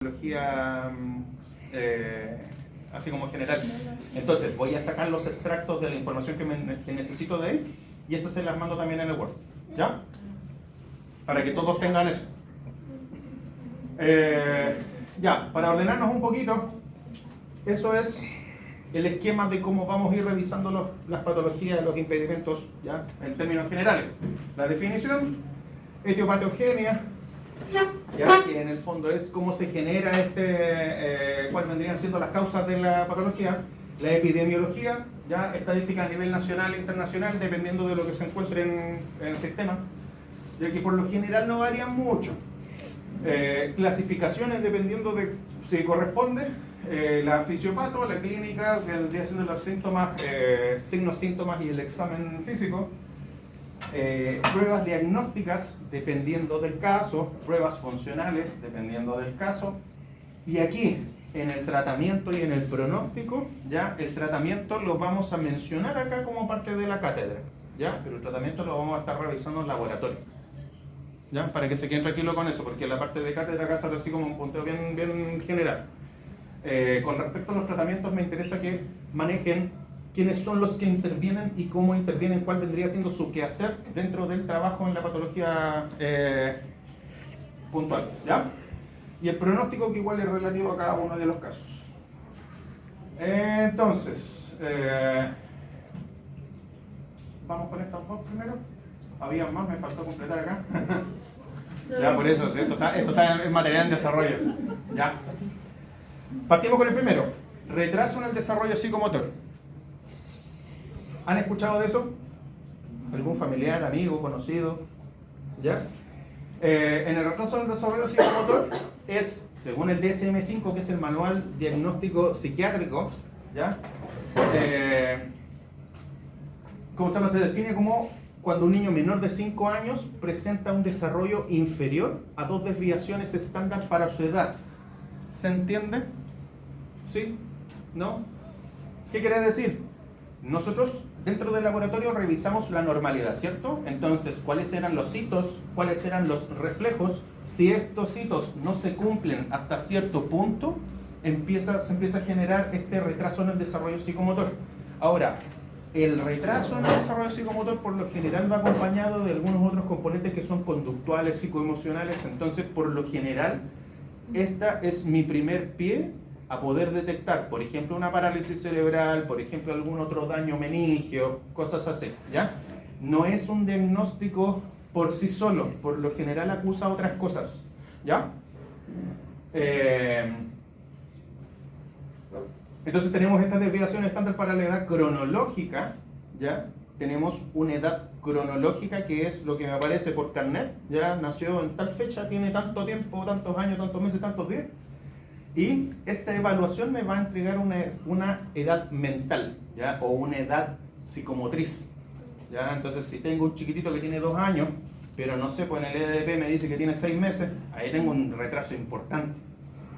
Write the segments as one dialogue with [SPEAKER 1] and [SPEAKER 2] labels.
[SPEAKER 1] Biología así como general. Entonces voy a sacar los extractos de la información que necesito de él y esas se las mando también en el Word, ¿ya? Para que todos tengan eso. Ya, para ordenarnos un poquito, eso es el esquema de cómo vamos a ir revisando las patologías, los impedimentos, ¿ya? En términos generales. La definición, etiopatogenia, ya, que en el fondo es cómo se genera cuáles vendrían siendo las causas de la patología, la epidemiología, ya, estadística a nivel nacional e internacional, dependiendo de lo que se encuentre en el sistema, ya que por lo general no varían mucho. Clasificaciones dependiendo de si corresponde, la fisiopato, la clínica, que vendría siendo los síntomas, signos, síntomas y el examen físico. Pruebas diagnósticas dependiendo del caso, pruebas funcionales dependiendo del caso, y aquí en el tratamiento y en el pronóstico, ya el tratamiento lo vamos a mencionar acá como parte de la cátedra, ya, pero el tratamiento lo vamos a estar revisando en laboratorio, ya, para que se queden tranquilos con eso, porque la parte de cátedra acá sale así como un punteo bien general. Con respecto a los tratamientos me interesa que manejen quiénes son los que intervienen y cómo intervienen, cuál vendría siendo su quehacer dentro del trabajo en la patología puntual, ¿ya? Y el pronóstico que igual es relativo a cada uno de los casos. Entonces, vamos con estas dos primero. Había más, me faltó completar acá. Ya, por eso, ¿sí? Esto está en material en desarrollo. Ya. Partimos con el primero. Retraso en el desarrollo psicomotor. ¿Han escuchado de eso? ¿Algún familiar, amigo, conocido? ¿Ya? En el retraso del desarrollo psicomotor es, según el DSM-5, que es el Manual Diagnóstico Psiquiátrico, ¿ya? ¿Cómo se llama? Se define como cuando un niño menor de 5 años presenta un desarrollo inferior a 2 desviaciones estándar para su edad. ¿Se entiende? ¿Sí? ¿No? ¿Qué quiere decir? Nosotros dentro del laboratorio revisamos la normalidad, ¿cierto? Entonces, ¿cuáles eran los hitos? ¿Cuáles eran los reflejos? Si estos hitos no se cumplen hasta cierto punto, se empieza a generar este retraso en el desarrollo psicomotor. Ahora, el retraso en el desarrollo psicomotor por lo general va acompañado de algunos otros componentes que son conductuales, psicoemocionales. Entonces, por lo general, esta es mi primer pie a poder detectar, por ejemplo, una parálisis cerebral, por ejemplo, algún otro daño meningio, cosas así, ¿ya? No es un diagnóstico por sí solo, por lo general acusa otras cosas, ¿ya? Entonces tenemos esta desviación estándar para la edad cronológica, ¿ya? Tenemos una edad cronológica que es lo que me aparece por carnet, ya nació en tal fecha, tiene tanto tiempo, tantos años, tantos meses, tantos días. Y esta evaluación me va a entregar una edad mental, ¿ya? O una edad psicomotriz, ¿ya? Entonces, si tengo un chiquitito que tiene 2 años, pero no sé, pues en el EDP me dice que tiene 6 meses, ahí tengo un retraso importante.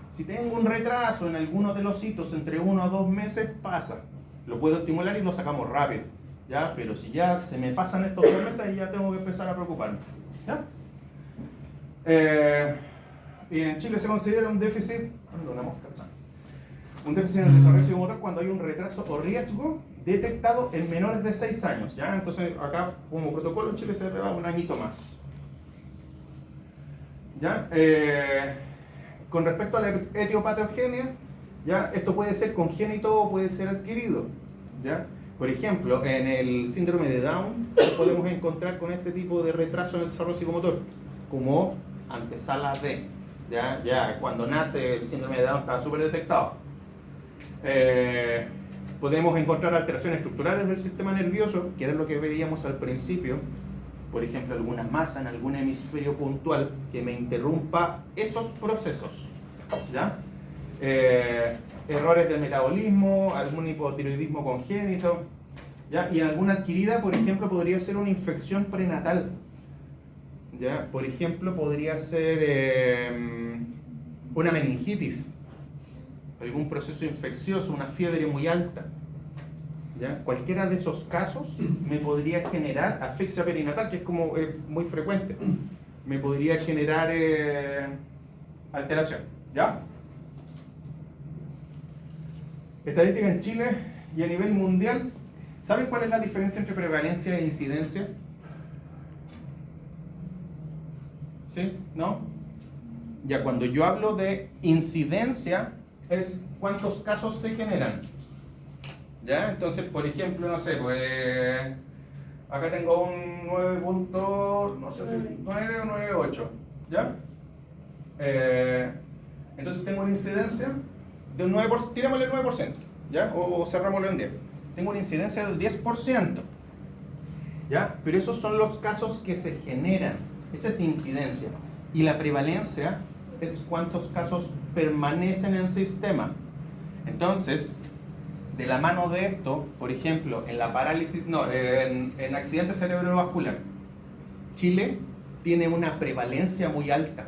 [SPEAKER 1] Si tengo un retraso en alguno de los hitos entre 1 a 2 meses, pasa. Lo puedo estimular y lo sacamos rápido, ¿ya? Pero si ya se me pasan estos 2 meses, ahí ya tengo que empezar a preocuparme, ¿ya? Y en Chile se considera un déficit, un déficit en el desarrollo psicomotor cuando hay un retraso o riesgo detectado en menores de 6 años, ¿ya? Entonces acá como protocolo en Chile se le da un añito más, ¿ya? Con respecto a la etiopatogenia, ¿ya? Esto puede ser congénito o puede ser adquirido, ¿ya? Por ejemplo, en el síndrome de Down podemos encontrar con este tipo de retraso en el desarrollo psicomotor como antesala de, ya cuando nace el síndrome de Down está súper detectado. Podemos encontrar alteraciones estructurales del sistema nervioso, que era lo que veíamos al principio, por ejemplo alguna masa en algún hemisferio puntual que me interrumpa esos procesos, ¿ya? Errores del metabolismo, algún hipotiroidismo congénito, ¿ya? Y en alguna adquirida, por ejemplo, podría ser una infección prenatal, ¿ya? Por ejemplo, podría ser una meningitis, algún proceso infeccioso, una fiebre muy alta, ¿ya? Cualquiera de esos casos me podría generar asfixia perinatal, que es como muy frecuente, me podría generar alteración, ¿ya? Estadística en Chile y a nivel mundial. ¿Saben cuál es la diferencia entre prevalencia e incidencia? ¿Sí? ¿No? Ya, cuando yo hablo de incidencia, es cuántos casos se generan. ¿Ya? Entonces, por ejemplo, no sé, pues acá tengo un 9 punto, no sé si 9 o 9,8. ¿Ya? Entonces tengo una incidencia de un 9%, tirémosle el 9%, ¿ya? O cerrámoslo en 10. Tengo una incidencia del 10%, ¿ya? Pero esos son los casos que se generan. Esa es incidencia. Y la prevalencia es cuántos casos permanecen en el sistema. Entonces, de la mano de esto, por ejemplo, en la parálisis, en accidente cerebrovascular, Chile tiene una prevalencia muy alta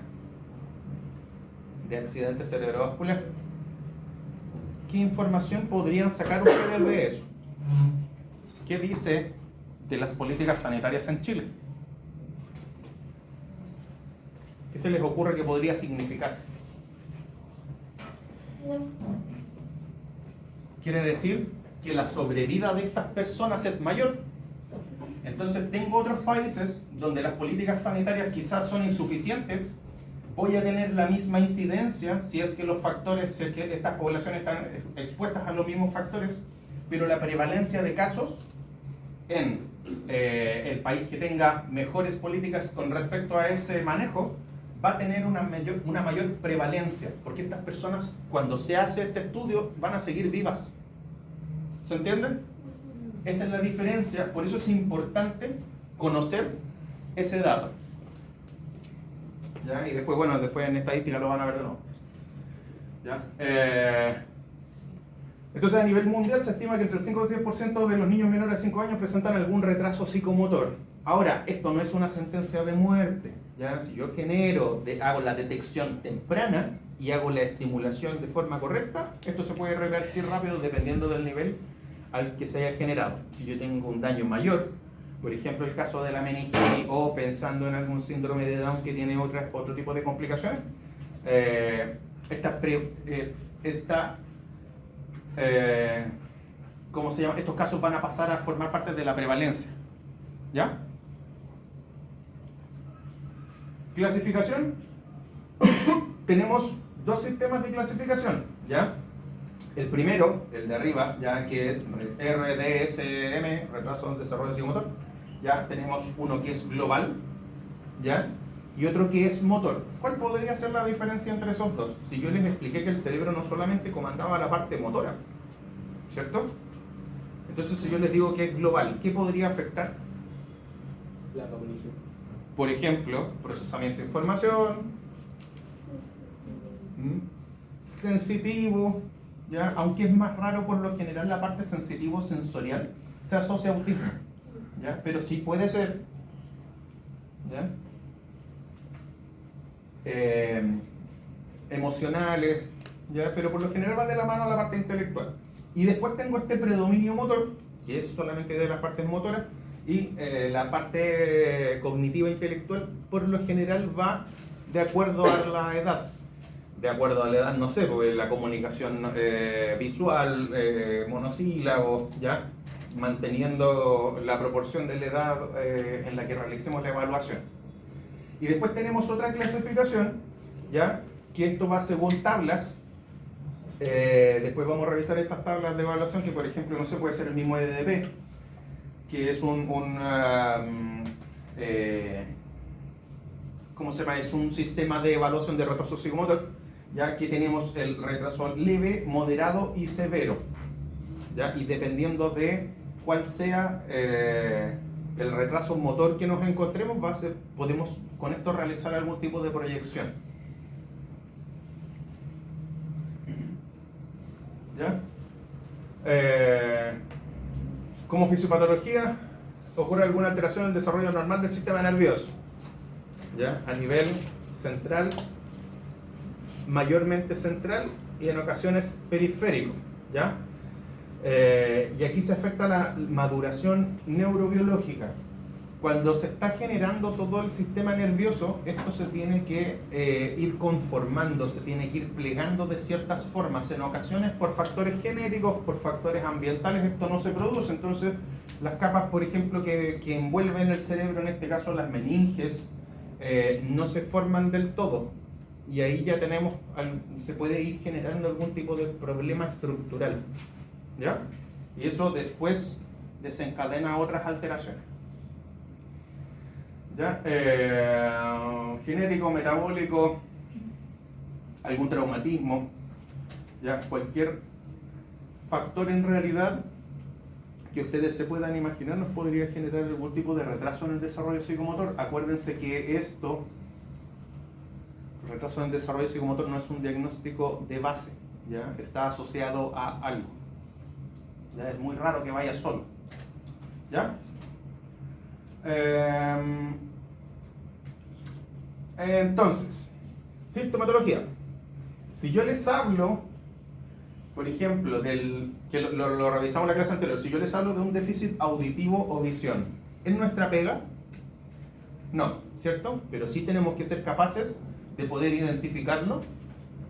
[SPEAKER 1] de accidente cerebrovascular. ¿Qué información podrían sacar ustedes de eso? ¿Qué dice de las políticas sanitarias en Chile? ¿Qué se les ocurre que podría significar? Quiere decir que la sobrevida de estas personas es mayor. Entonces tengo otros países donde las políticas sanitarias quizás son insuficientes. Voy a tener la misma incidencia si es que los factores, si es que estas poblaciones están expuestas a los mismos factores, pero la prevalencia de casos en el país que tenga mejores políticas con respecto a ese manejo va a tener una mayor prevalencia, porque estas personas, cuando se hace este estudio, van a seguir vivas. ¿Se entiende? Esa es la diferencia, por eso es importante conocer ese dato. ¿Ya? Y después, bueno, después en estadística lo van a ver de nuevo. ¿Ya? Entonces, a nivel mundial se estima que entre el 5 y el 10% de los niños menores de 5 años presentan algún retraso psicomotor. Ahora, esto no es una sentencia de muerte. ¿Ya? Si yo hago la detección temprana y hago la estimulación de forma correcta, esto se puede revertir rápido dependiendo del nivel al que se haya generado. Si yo tengo un daño mayor, por ejemplo el caso de la meningitis o pensando en algún síndrome de Down que tiene otro tipo de complicaciones, ¿cómo se llama? Estos casos van a pasar a formar parte de la prevalencia. ¿Ya? Clasificación. Tenemos dos sistemas de clasificación, ¿ya? El primero, el de arriba, ya que es RDSM, retraso del desarrollo psicomotor. Ya tenemos uno que es global, ¿ya? Y otro que es motor. ¿Cuál podría ser la diferencia entre esos dos? Si yo les expliqué que el cerebro no solamente comandaba la parte motora, ¿cierto? Entonces, si yo les digo que es global, ¿qué podría afectar?
[SPEAKER 2] La cognición.
[SPEAKER 1] Por ejemplo, procesamiento de información, sensitivo, ¿ya? Aunque es más raro por lo general la parte sensitivo-sensorial se asocia a autismo, ¿ya? Pero sí puede ser, ¿ya? Emocionales, ¿ya? Pero por lo general va de la mano a la parte intelectual. Y después tengo este predominio motor, que es solamente de las partes motoras, y la parte cognitiva e intelectual por lo general va de acuerdo a la edad. De acuerdo a la edad, no sé, porque la comunicación visual, monosílabos, ¿ya? Manteniendo la proporción de la edad en la que realicemos la evaluación. Y después tenemos otra clasificación, ¿ya? Que esto va según tablas. Después vamos a revisar estas tablas de evaluación que, por ejemplo, no sé, puede ser el mismo EDP, que es ¿cómo se llama? Es un sistema de evaluación de retraso psicomotor, ya que tenemos el retraso leve, moderado y severo, ¿ya? Y dependiendo de cuál sea el retraso motor que nos encontremos, podemos con esto realizar algún tipo de proyección. ¿Ya? Como fisiopatología, ocurre alguna alteración en el desarrollo normal del sistema nervioso, ¿ya? A nivel central, mayormente central y en ocasiones periférico, ¿ya? Y aquí se afecta la maduración neurobiológica. Cuando se está generando todo el sistema nervioso, esto se tiene que ir conformando, se tiene que ir plegando de ciertas formas. En ocasiones por factores genéticos, por factores ambientales, esto no se produce. Entonces, las capas, por ejemplo, que envuelven el cerebro, en este caso las meninges, no se forman del todo. Y ahí ya tenemos, se puede ir generando algún tipo de problema estructural. ¿Ya? Y eso después desencadena otras alteraciones. ¿Ya? Genético, metabólico, algún traumatismo, ¿ya? Cualquier factor en realidad que ustedes se puedan imaginar nos podría generar algún tipo de retraso en el desarrollo psicomotor. Acuérdense que esto, retraso en el desarrollo psicomotor, no es un diagnóstico de base, ¿ya? Está asociado a algo. ¿Ya? Es muy raro que vaya solo. ¿Ya? Entonces, sintomatología. Si yo les hablo, por ejemplo, que lo revisamos en la clase anterior, si yo les hablo de un déficit auditivo o visión, ¿es nuestra pega? No, ¿cierto? Pero sí tenemos que ser capaces de poder identificarlo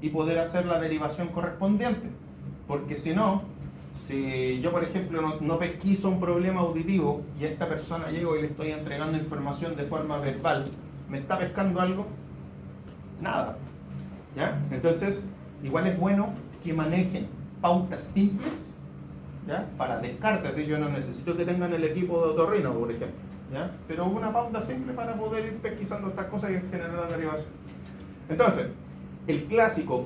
[SPEAKER 1] y poder hacer la derivación correspondiente. Porque si no, si yo, por ejemplo, no pesquiso un problema auditivo y a esta persona llego y le estoy entregando información de forma verbal, ¿me está pescando algo? Nada. ¿Ya? Entonces, igual es bueno que manejen pautas simples, ¿ya? Para descarte, así yo no necesito que tengan el equipo de otorrino, por ejemplo, ¿ya? Pero una pauta simple para poder ir pesquisando estas cosas y generar la derivación. Entonces, el clásico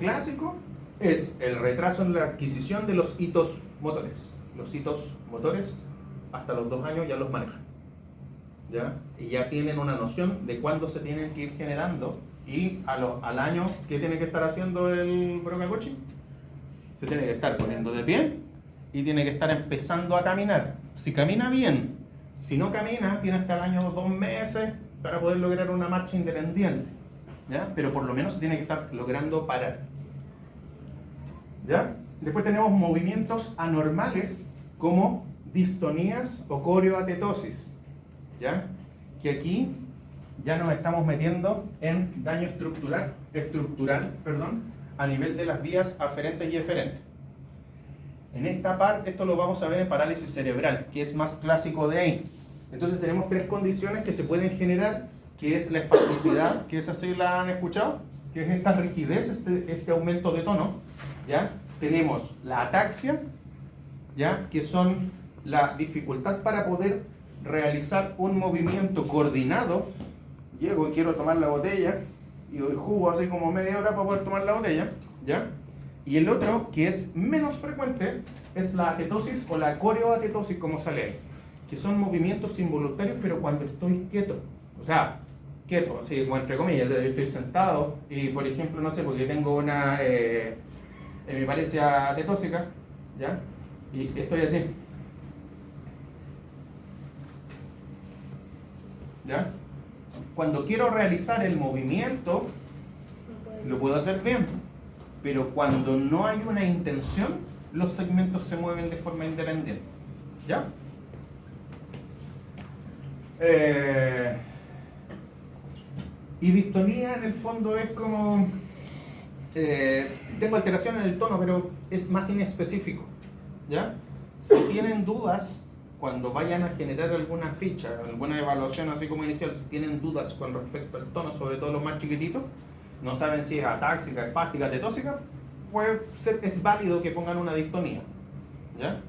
[SPEAKER 1] es el retraso en la adquisición de los hitos motores. Los hitos motores hasta los 2 años ya los manejan, ¿ya? Y ya tienen una noción de cuándo se tienen que ir generando. Y al año, ¿qué tiene que estar haciendo el Brocacochi? Se tiene que estar poniendo de pie y tiene que estar empezando a caminar. Si camina bien, si no camina, tiene hasta el año 2 meses para poder lograr una marcha independiente, ¿ya? Pero por lo menos se tiene que estar logrando parar, ¿ya? Después tenemos movimientos anormales como distonías o coreoatetosis, ¿ya? Que aquí ya nos estamos metiendo en daño estructural, a nivel de las vías aferentes y eferentes. En esta parte, esto lo vamos a ver en parálisis cerebral, que es más clásico de ahí. Entonces tenemos 3 condiciones que se pueden generar, que es la espasticidad, que es así, la han escuchado, que es esta rigidez, este aumento de tono, ¿ya? Tenemos la ataxia, ¿ya? Que son la dificultad para poder realizar un movimiento coordinado. Llego y quiero tomar la botella y doy jugo así como media hora para poder tomar la botella, ¿ya? Y el otro, que es menos frecuente, es la atetosis o la coreoatetosis, como sale ahí, que son movimientos involuntarios, pero cuando estoy quieto, o sea, quieto, así como entre comillas, yo estoy sentado y, por ejemplo, no sé, porque tengo una hemipalesia atetósica, ¿ya? Y estoy así, ¿ya? Cuando quiero realizar el movimiento, lo puedo hacer bien, pero cuando no hay una intención, los segmentos se mueven de forma independiente, ¿ya? Y distonía en el fondo es como, tengo alteración en el tono, pero es más inespecífico, ¿ya? Si tienen dudas, cuando vayan a generar alguna ficha, alguna evaluación así como inicial, si tienen dudas con respecto al tono, sobre todo los más chiquititos, no saben si es atáxica, espástica, tetósica, es válido que pongan una distonía, ¿ya?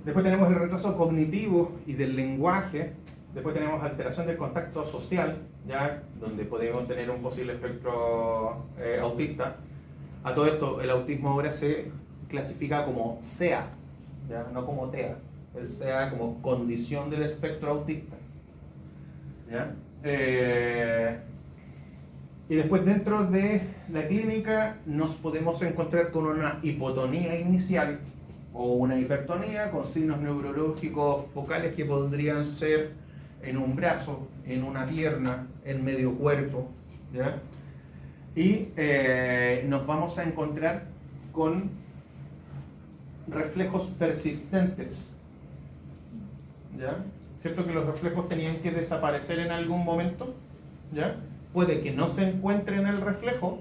[SPEAKER 1] Después tenemos el retraso cognitivo y del lenguaje. Después tenemos alteración del contacto social, ¿ya? Donde podemos tener un posible espectro autista. A todo esto, el autismo ahora se clasifica como SEA, ¿ya? No como TEA. El SEA como condición del espectro autista, ¿ya? Y después dentro de la clínica nos podemos encontrar con una hipotonía inicial o una hipertonía con signos neurológicos focales que podrían ser en un brazo, en una pierna, en medio cuerpo, ¿ya? Y nos vamos a encontrar con reflejos persistentes, ¿Ya? ¿Cierto que los reflejos tenían que desaparecer en algún momento? ¿Ya? Puede que no se encuentre en el reflejo,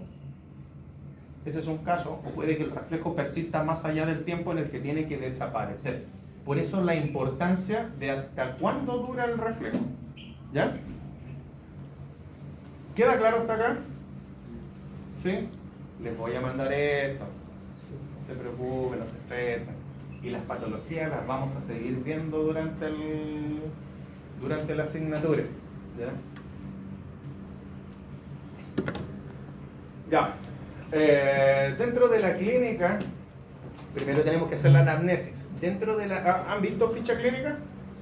[SPEAKER 1] ese es un caso, o puede que el reflejo persista más allá del tiempo en el que tiene que desaparecer. Por eso la importancia de hasta cuándo dura el reflejo. ¿Ya? ¿Queda claro hasta acá? ¿Sí? Les voy a mandar esto. No se preocupen, no se estresen. Y las patologías las vamos a seguir viendo durante la asignatura. ¿Ya? Ya. Dentro de la clínica, primero tenemos que hacer la anamnesis. Dentro de la, ¿han visto ficha clínica?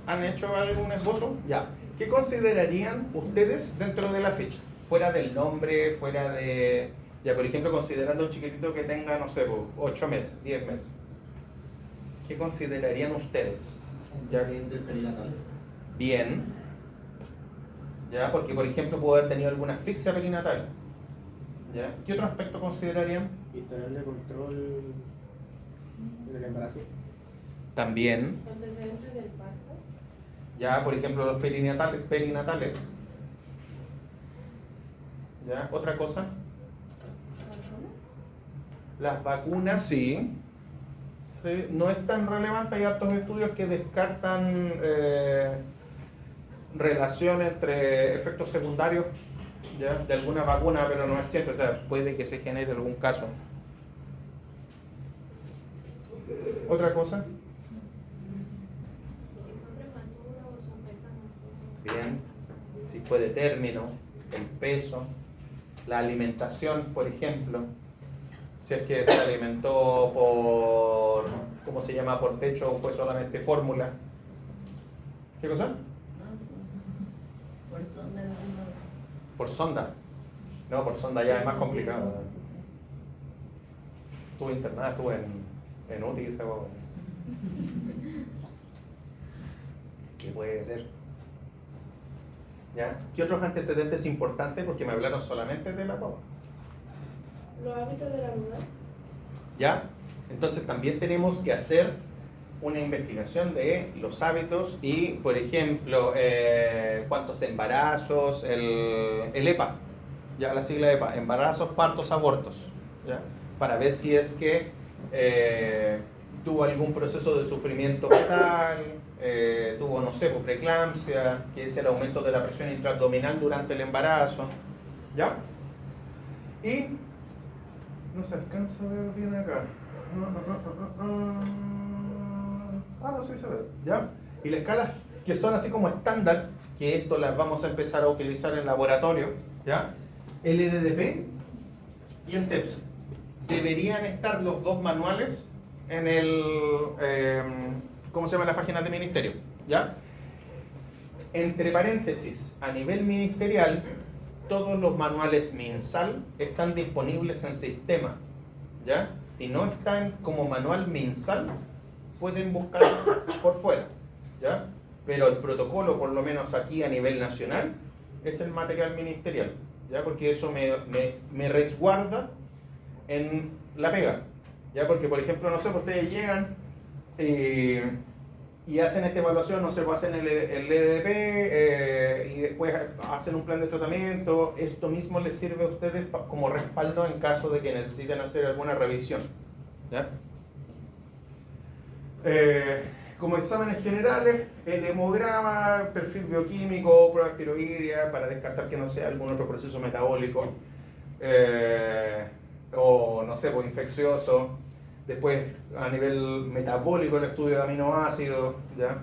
[SPEAKER 1] ¿Han hecho algún esbozo? Ya. ¿Qué considerarían ustedes dentro de la ficha? Fuera del nombre, fuera de... Ya, por ejemplo, considerando un chiquitito que tenga, no sé, 8 meses, 10 meses. ¿Qué considerarían ustedes?
[SPEAKER 2] Antecedentes perinatales.
[SPEAKER 1] Bien. Ya, porque por ejemplo pudo haber tenido alguna asfixia perinatal. ¿Ya? ¿Qué otro aspecto considerarían?
[SPEAKER 2] Historial de control del embarazo.
[SPEAKER 1] También.
[SPEAKER 3] Antecedentes del parto.
[SPEAKER 1] Ya, por ejemplo, los perinatales. ¿Ya? ¿Otra cosa? Las vacunas, sí. Sí, no es tan relevante, hay hartos estudios que descartan relación entre efectos secundarios, ¿ya? De alguna vacuna, pero no es cierto, o sea, puede que se genere algún caso. ¿Otra cosa?
[SPEAKER 3] Si fue prematuro o sorpresa nació.
[SPEAKER 1] Bien, si fue de término, el peso, la alimentación, por ejemplo, si es que se alimentó por, ¿cómo se llama?, por pecho o fue solamente fórmula. ¿Qué cosa?
[SPEAKER 4] Por sonda no.
[SPEAKER 1] Por sonda. No, por sonda ya es más complicado. Estuve internada, estuve en UTI, esa hueá. ¿Qué puede ser? ¿Ya? ¿Qué otros antecedentes importantes? Porque me hablaron solamente de la guagua.
[SPEAKER 3] Los hábitos de la mujer.
[SPEAKER 1] ¿Ya? Entonces también tenemos que hacer una investigación de los hábitos y, por ejemplo, cuántos embarazos, el EPA, ya la sigla EPA, embarazos, partos, abortos, ¿ya? Para ver si es que tuvo algún proceso de sufrimiento fetal, tuvo, no sé, pues, preeclampsia, que es el aumento de la presión intraabdominal durante el embarazo, ¿ya? Y no se alcanza a ver bien acá. No, sí se ve, ¿ya? Y las escalas que son así como estándar, que esto las vamos a empezar a utilizar en laboratorio, ¿ya? El EDDP y el TEPS. Deberían estar los dos manuales en el, ¿cómo se llama? Las páginas de ministerio, ¿ya? Entre paréntesis, a nivel ministerial, todos los manuales MinSal están disponibles en sistema, ¿ya? Si no están como manual MinSal, pueden buscar por fuera, ¿ya? Pero el protocolo, por lo menos aquí a nivel nacional, es el material ministerial, ¿ya? Porque eso me resguarda en la pega, ¿ya? Porque, por ejemplo, no sé, ustedes llegan y hacen esta evaluación, no sé, pues hacen el EDP y después hacen un plan de tratamiento. Esto mismo les sirve a ustedes como respaldo en caso de que necesiten hacer alguna revisión, ¿ya? Como exámenes generales, el hemograma, perfil bioquímico, pruebas tiroideas para descartar que no sea algún otro proceso metabólico o no sé, pues infeccioso. Después, a nivel metabólico, el estudio de aminoácidos, ¿ya?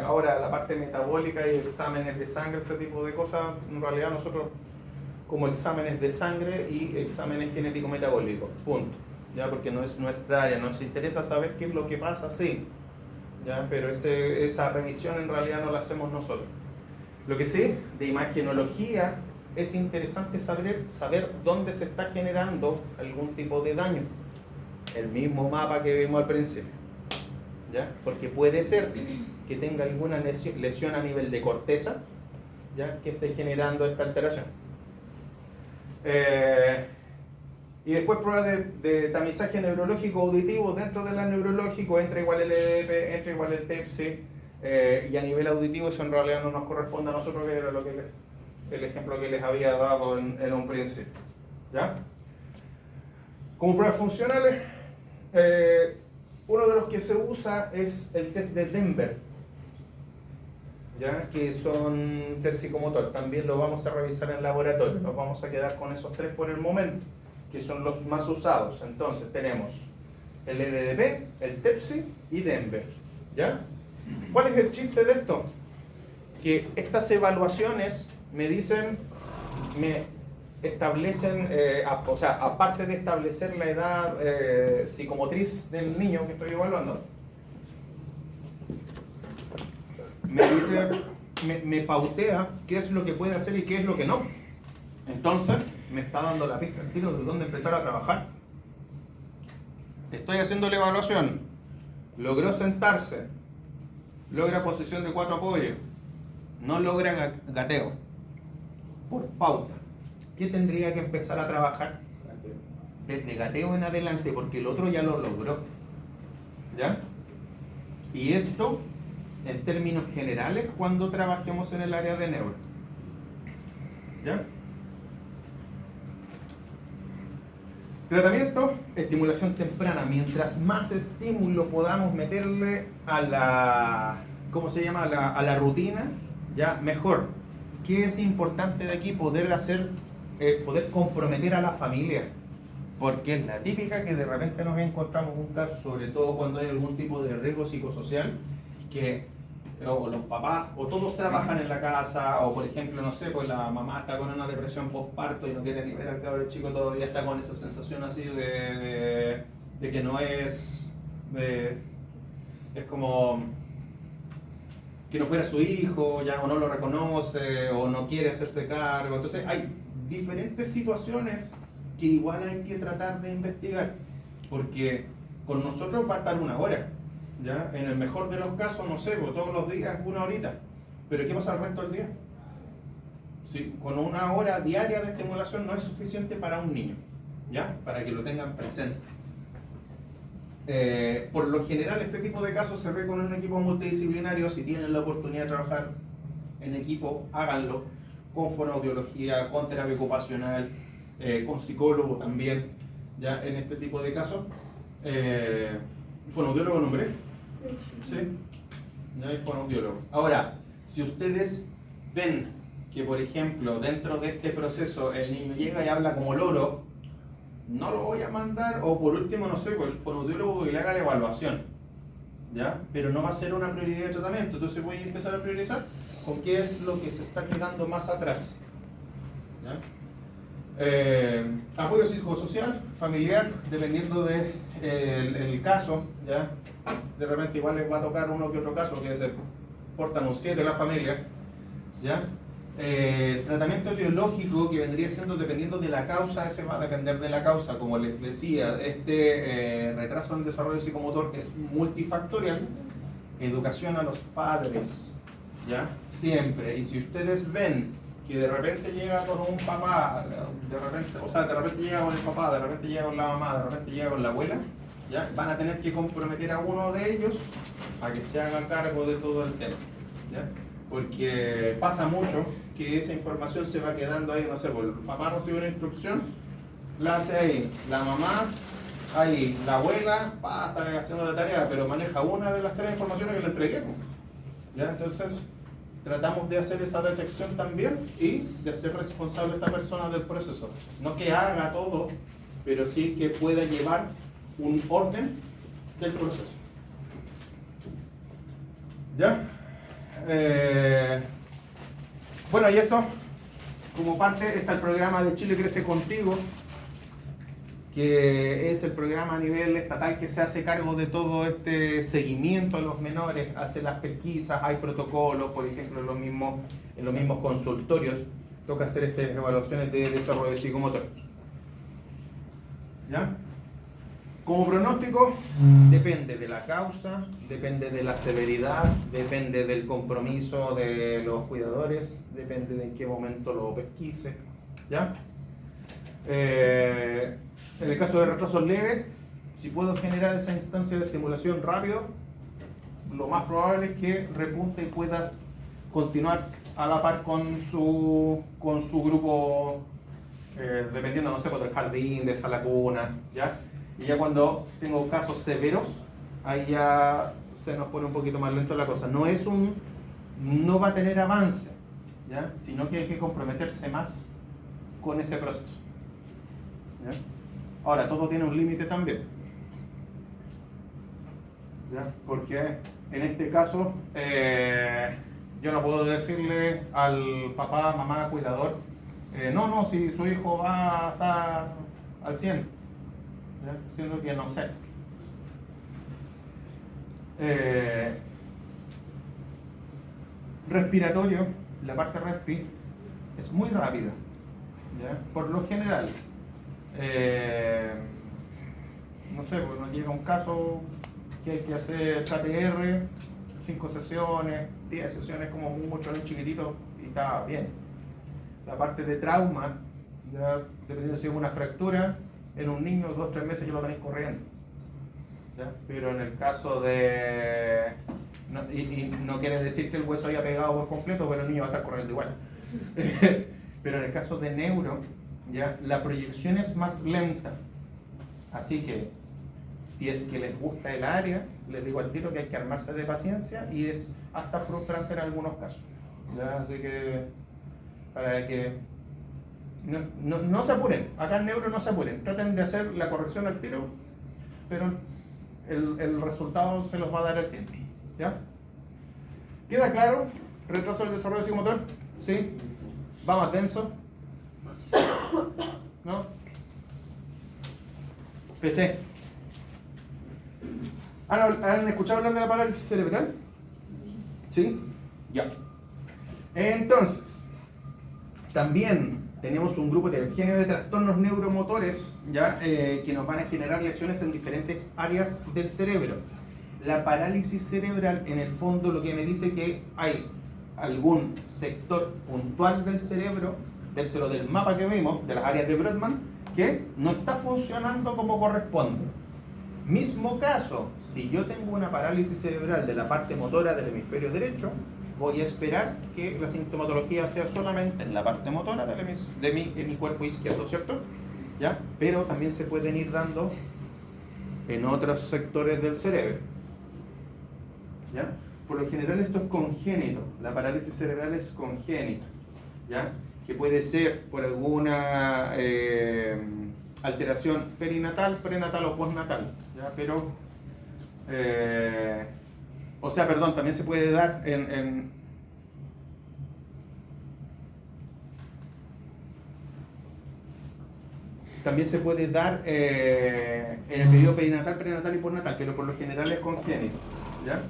[SPEAKER 1] Ahora, la parte metabólica y exámenes de sangre, ese tipo de cosas, en realidad nosotros como exámenes de sangre y exámenes genético-metabólicos, punto. ¿Ya? Porque no es nuestra área, nos interesa saber qué es lo que pasa, sí, ¿ya? Pero esa revisión en realidad no la hacemos nosotros. Lo que sí, de imagenología, es interesante saber dónde se está generando algún tipo de daño. El mismo mapa que vimos al principio, ¿ya? Porque puede ser que tenga alguna lesión a nivel de corteza, ¿ya? Que esté generando esta alteración. Y después pruebas de tamizaje neurológico auditivo. Dentro del neurológico entra igual el EDP, entra igual el TEPSI, Y a nivel auditivo eso en realidad no nos corresponde a nosotros, que era el ejemplo que les había dado en un principio. ¿Ya? Como pruebas funcionales, uno de los que se usa es el test de Denver, ¿ya? Que son test psicomotor. También lo vamos a revisar en laboratorio. Nos vamos a quedar con esos tres por el momento, que son los más usados. Entonces tenemos el LDP, el TEPSI y Denver, ¿ya? ¿Cuál es el chiste de esto? Que estas evaluaciones me establecen, o sea, aparte de establecer la edad psicomotriz del niño que estoy evaluando, me pautea qué es lo que puede hacer y qué es lo que no. Entonces, me está dando la pista al tiro de dónde empezar a trabajar. Estoy haciendo la evaluación. Logró sentarse. Logra posición de 4 apoyos. No logra gateo. Por pauta. ¿Qué tendría que empezar a trabajar? Desde gateo en adelante, porque el otro ya lo logró. ¿Ya? Y esto, en términos generales, cuando trabajemos en el área de neuro. ¿Ya? Tratamiento, estimulación temprana. Mientras más estímulo podamos meterle a la, ¿cómo se llama? A la rutina, ya mejor. ¿Qué es importante de aquí? Poder comprometer a la familia. Porque es la típica que de repente nos encontramos un caso, sobre todo cuando hay algún tipo de riesgo psicosocial, que o los papás, o todos trabajan en la casa, o por ejemplo, no sé, pues la mamá está con una depresión postparto y no quiere ni ver al cabrón chico, todavía está con esa sensación así de que no es, es como que no fuera su hijo, ya, o no lo reconoce, o no quiere hacerse cargo. Entonces hay diferentes situaciones que igual hay que tratar de investigar, porque con nosotros va a estar 1 hora. ¿Ya? En el mejor de los casos, no sé, todos los días 1 horita. Pero ¿qué pasa el resto del día? Si con 1 hora diaria de estimulación no es suficiente para un niño, ¿ya? Para que lo tengan presente. Por lo general este tipo de casos se ve con un equipo multidisciplinario. Si tienen la oportunidad de trabajar en equipo, háganlo con fonoaudiología, con terapia ocupacional, con psicólogo también, ¿ya? En este tipo de casos. ¿Fonoaudiólogo nombré? Sí, no hay fonoaudiólogo. Ahora, si ustedes ven que, por ejemplo, dentro de este proceso el niño llega y habla como loro, no lo voy a mandar, o por último, no sé, pues el fonoaudiólogo que le haga la evaluación, ¿ya? Pero no va a ser una prioridad de tratamiento. Entonces voy a empezar a priorizar con qué es lo que se está quedando más atrás, ¿ya? Apoyo psicosocial, familiar, dependiendo del el caso, ¿ya? De repente igual les va a tocar uno que otro caso que se portan un 7 la familia, ¿ya? Tratamiento etiológico, que vendría siendo dependiendo de la causa, ese va a depender de la causa. Como les decía, este retraso en el desarrollo psicomotor es multifactorial. Educación a los padres, ¿ya? Siempre. Y si ustedes ven que de repente llega con un papá, de repente llega con el papá, de repente llega con la mamá, de repente llega con la abuela, ¿ya? Van a tener que comprometer a uno de ellos a que se haga cargo de todo el tema, ¿ya? Porque pasa mucho que esa información se va quedando ahí, no sé, pues el papá recibe una instrucción, la hace ahí, la mamá ahí, la abuela está haciendo la tarea, pero maneja una de las 3 informaciones que le entregué, ¿ya? Entonces tratamos de hacer esa detección también y de hacer responsable a esta persona del proceso. No que haga todo, pero sí que pueda llevar un orden del proceso. ¿Ya? Bueno, y esto, como parte, está el programa de Chile Crece Contigo, que es el programa a nivel estatal que se hace cargo de todo este seguimiento a los menores, hace las pesquisas, hay protocolos, por ejemplo, en los mismos consultorios, toca hacer estas evaluaciones de desarrollo psicomotor. ¿Ya? Como pronóstico, depende de la causa, depende de la severidad, depende del compromiso de los cuidadores, depende de en qué momento lo pesquise, ¿ya? En el caso de retrasos leves, si puedo generar esa instancia de estimulación rápido, lo más probable es que repunte y pueda continuar a la par con su grupo, dependiendo, no sé, pues, del jardín, de esa laguna, ¿ya? Y ya cuando tengo casos severos, ahí ya se nos pone un poquito más lento la cosa. No va a tener avance, ¿ya? Sino que hay que comprometerse más con ese proceso, ¿ya? Ahora, todo tiene un límite también, ¿ya? Porque en este caso, yo no puedo decirle al papá, mamá, cuidador, no, si su hijo va a estar al 100, ¿ya? Siendo que no sé. Respiratorio, la parte respi es muy rápida, ¿ya? Por lo general, no sé, pues nos llega un caso que hay que hacer KTR, 5 sesiones, 10 sesiones como mucho en un chiquitito y está bien. La parte de trauma, ya dependiendo si es una fractura, en un niño 2 o 3 meses ya lo tenéis corriendo, ¿ya? Pero en el caso de... y no quiere decir que el hueso haya pegado por completo, pero el niño va a estar corriendo igual. Pero en el caso de neuro, ya la proyección es más lenta. Así que, si es que les gusta el área, les digo al tiro que hay que armarse de paciencia y es hasta frustrante en algunos casos, ¿ya? Así que, para que no se apuren, acá en neuro no se apuren, traten de hacer la corrección al tiro, pero el resultado se los va a dar el tiempo, ¿ya? ¿Queda claro? ¿Retraso del desarrollo psicomotor? ¿Sí? ¿Va más denso? ¿No? PC. ¿Han escuchado hablar de la parálisis cerebral? ¿Sí? Ya. Entonces, también tenemos un grupo heterogéneo de trastornos neuromotores, ¿ya? Que nos van a generar lesiones en diferentes áreas del cerebro. La parálisis cerebral, en el fondo, lo que me dice que hay algún sector puntual del cerebro, dentro del mapa que vemos, de las áreas de Brodmann, que no está funcionando como corresponde. Mismo caso, si yo tengo una parálisis cerebral de la parte motora del hemisferio derecho, voy a esperar que la sintomatología sea solamente en la parte motora de mi cuerpo izquierdo, ¿cierto? ¿Ya? Pero también se pueden ir dando en otros sectores del cerebro, ¿ya? Por lo general esto es congénito, la parálisis cerebral es congénita, ¿ya? Que puede ser por alguna alteración perinatal, prenatal o postnatal, ¿ya? Pero, también se puede dar también se puede dar en el periodo perinatal, prenatal y postnatal, pero por lo general es congénito, ¿ya?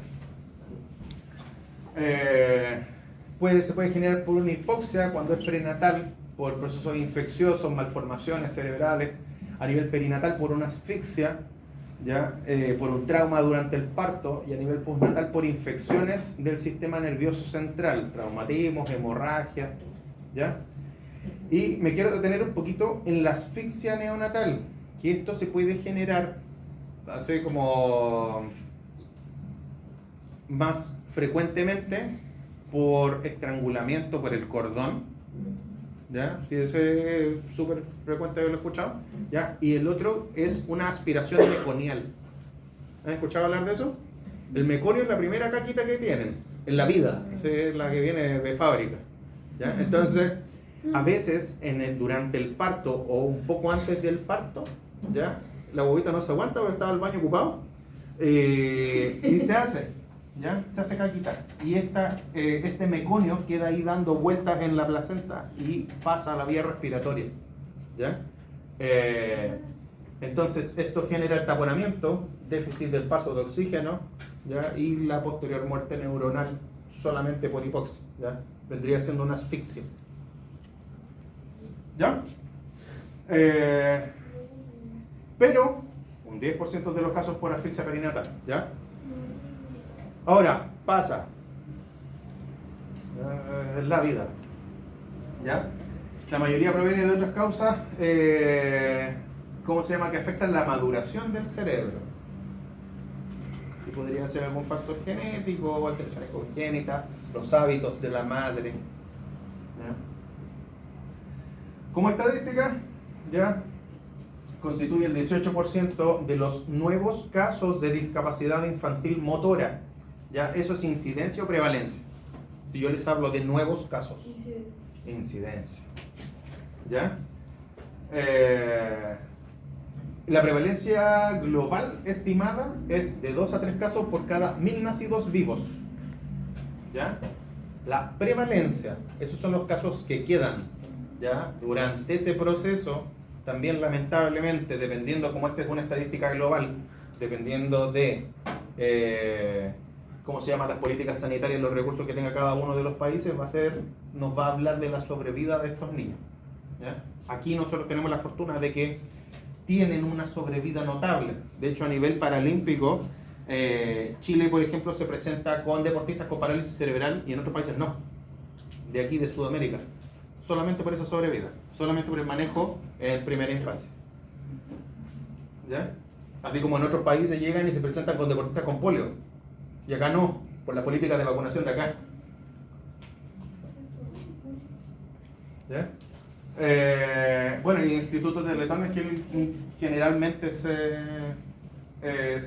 [SPEAKER 1] Se puede generar por una hipoxia cuando es prenatal, por procesos infecciosos, malformaciones cerebrales, a nivel perinatal por una asfixia, ¿ya? Por un trauma durante el parto, y a nivel postnatal por infecciones del sistema nervioso central, traumatismos, hemorragia, ¿ya? Y me quiero detener un poquito en la asfixia neonatal, que esto se puede generar así como más frecuentemente por estrangulamiento por el cordón, ¿ya? Sí, ese es súper frecuente haberlo escuchado, ¿ya? Y el otro es una aspiración meconial. ¿Han escuchado hablar de eso? El meconio es la primera caquita que tienen en la vida, es la que viene de fábrica, ¿ya? Entonces, a veces durante el parto o un poco antes del parto, ¿ya? La bobita no se aguanta porque estaba el baño ocupado, y se hace, ¿ya? Se hace caquita. Y este meconio queda ahí dando vueltas en la placenta y pasa a la vía respiratoria, ¿ya? Entonces esto genera el taponamiento, déficit del paso de oxígeno, ¿ya? Y la posterior muerte neuronal solamente por hipoxia, ¿ya? Vendría siendo una asfixia, ¿ya? Pero un 10% de los casos por asfixia perinatal, ¿ya? Ahora, pasa. Es la vida, ¿ya? La mayoría proviene de otras causas, ¿cómo se llama? Que afectan la maduración del cerebro, Y podría ser algún factor genético, alteraciones congénitas, los hábitos de la madre. ¿Ya? Como estadística, ya constituye el 18% de los nuevos casos de discapacidad infantil motora. ¿Ya? Eso es incidencia o prevalencia. Si yo les hablo de nuevos casos. Incidencia. ¿Ya? La prevalencia global estimada es de 2 a 3 casos por cada 1000 nacidos vivos. ¿Ya? La prevalencia, esos son los casos que quedan. ¿Ya? Durante ese proceso, también lamentablemente, dependiendo, como esta es una estadística global, dependiendo de cómo se llaman las políticas sanitarias y los recursos que tenga cada uno de los países, nos va a hablar de la sobrevida de estos niños. ¿Ya? Aquí nosotros tenemos la fortuna de que tienen una sobrevida notable. De hecho, a nivel paralímpico, Chile, por ejemplo, se presenta con deportistas con parálisis cerebral y en otros países no. De aquí, de Sudamérica. Solamente por esa sobrevida. Solamente por el manejo en primera infancia. ¿Ya? Así como en otros países llegan y se presentan con deportistas con polio. Y acá no, por la política de vacunación de acá. ¿Ya? Bueno, y el Instituto de Teletón es quien generalmente se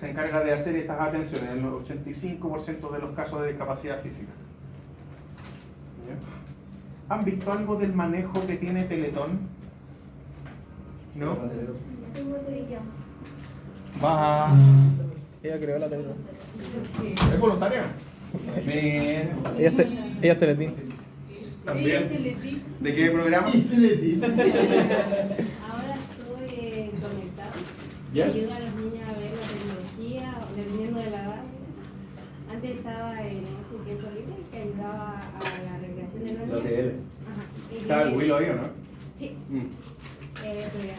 [SPEAKER 1] encarga de hacer estas atenciones en el 85% de los casos de discapacidad física. ¿Ya? ¿Han visto algo del manejo que tiene Teletón? ¿No? Va.
[SPEAKER 2] Ella creó la Teletón.
[SPEAKER 1] ¿Es voluntaria? Bien.
[SPEAKER 2] Ella es Teletín.
[SPEAKER 1] También. ¿De qué programa?
[SPEAKER 3] Ahora estoy conectado.
[SPEAKER 1] ¿Ya?
[SPEAKER 3] Ayuda a los niños a ver la tecnología, dependiendo de la edad. Antes estaba en un tiempo libre que ayudaba a la recreación de los
[SPEAKER 1] La
[SPEAKER 3] niños.
[SPEAKER 1] TL.
[SPEAKER 3] Ajá. Y
[SPEAKER 1] Está el Willow ahí, ¿o no?
[SPEAKER 3] Sí,
[SPEAKER 1] Mm.
[SPEAKER 3] podría ser.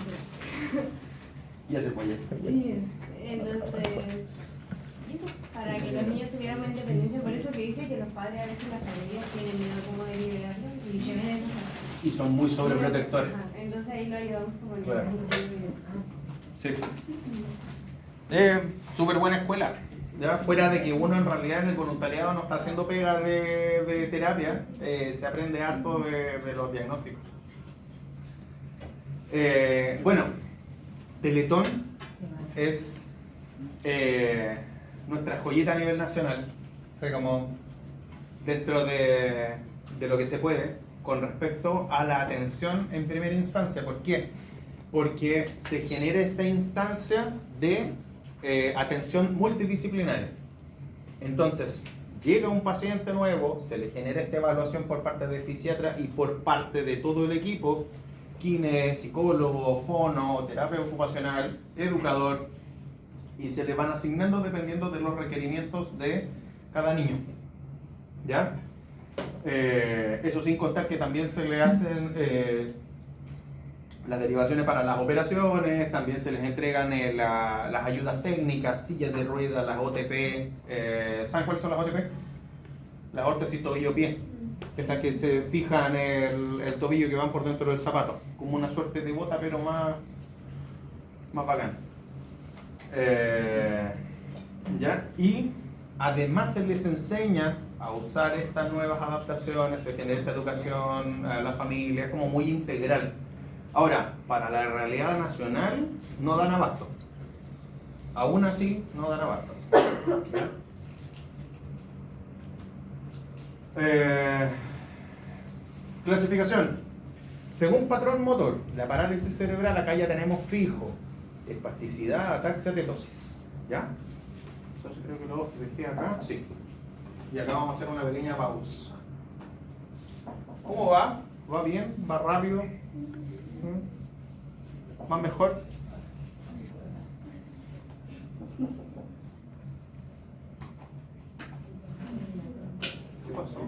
[SPEAKER 1] Ya se fue ya.
[SPEAKER 3] Sí, entonces, y eso, para que los niños tuvieran más independencia, por eso que dice que los padres a veces las familias tienen miedo como de liberarse y se ven en
[SPEAKER 1] Y son muy sobreprotectores.
[SPEAKER 3] Ajá, entonces ahí lo ayudamos como el
[SPEAKER 1] Claro. Sí. Súper buena escuela. Ya fuera de que uno en realidad en el voluntariado no está haciendo pega de terapia, se aprende harto de los diagnósticos. Bueno, Teletón es nuestra joyita a nivel nacional. O sea, como dentro de lo que se puede con respecto a la atención en primera infancia. ¿Por qué? Porque se genera esta instancia de atención multidisciplinaria. Entonces, llega un paciente nuevo, se le genera esta evaluación por parte del fisiatra y por parte de todo el equipo, kine, psicólogo, fono, terapia ocupacional, educador, y se le van asignando dependiendo de los requerimientos de cada niño. ¿Ya? Eso sin contar que también se le hacen las derivaciones para las operaciones, también se les entregan las ayudas técnicas, sillas de ruedas, las OTP. ¿Saben cuáles son las OTP? Las órtesis tobillo-pie. Estas que se fijan el tobillo que van por dentro del zapato, como una suerte de bota, pero más bacán. ¿Ya? Y además se les enseña a usar estas nuevas adaptaciones, se genera esta educación a la familia, es como muy integral. Ahora, para la realidad nacional no dan abasto. Aún así, no dan abasto. Clasificación. Según patrón motor, la parálisis cerebral, acá ya tenemos fijo. Espasticidad, ataxia, tetosis. ¿Ya? Entonces creo que lo dejé acá. Sí. Y acá vamos a hacer una pequeña pausa. ¿Cómo va? ¿Va bien? ¿Va rápido? ¿Va mejor? ¿Qué pasó?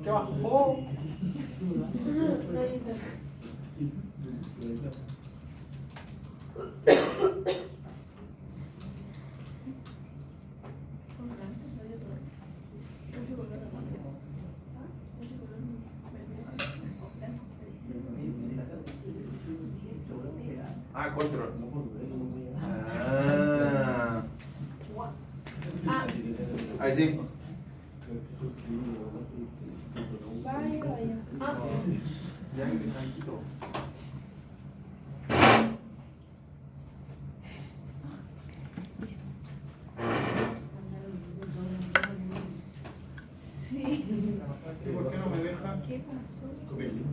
[SPEAKER 1] ¿Qué bajó? Ah, control.
[SPEAKER 3] Ah,
[SPEAKER 1] Ahí sí.
[SPEAKER 3] vaya, vaya. Ah,
[SPEAKER 1] Ya que se han quitado.
[SPEAKER 3] sí.
[SPEAKER 1] ¿Por qué no me deja?
[SPEAKER 3] ¿Qué pasó?
[SPEAKER 1] Copia el link.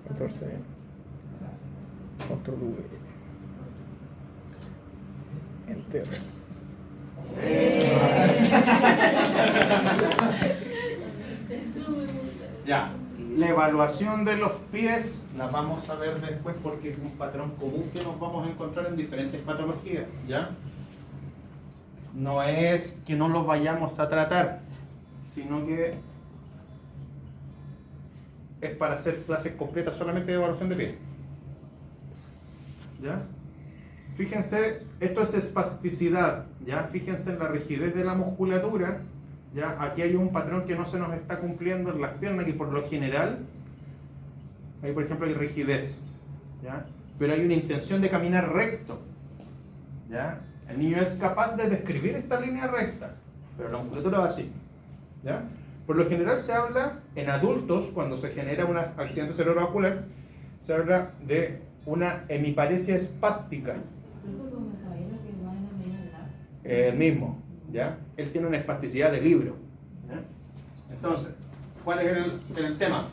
[SPEAKER 2] Control C. Control V. Enter.
[SPEAKER 1] Ya, la evaluación de los pies la vamos a ver después porque es un patrón común que nos vamos a encontrar en diferentes patologías, ¿ya? No es que no los vayamos a tratar, sino que es para hacer clases completas solamente de evaluación de pie. ¿Ya? Fíjense, esto es espasticidad, ¿ya? Fíjense en la rigidez de la musculatura, ¿ya? Aquí hay un patrón que no se nos está cumpliendo en las piernas, que por lo general, ahí por ejemplo hay rigidez, ¿ya? Pero hay una intención de caminar recto, ¿ya? El niño es capaz de describir esta línea recta, pero la musculatura va así, ¿ya? Por lo general se habla en adultos, cuando se genera un accidente cerebrovascular, se habla de una hemiparesia espástica. El mismo, ¿ya? Él tiene una espasticidad de libro, ¿ya? Entonces, ¿cuál es el tema?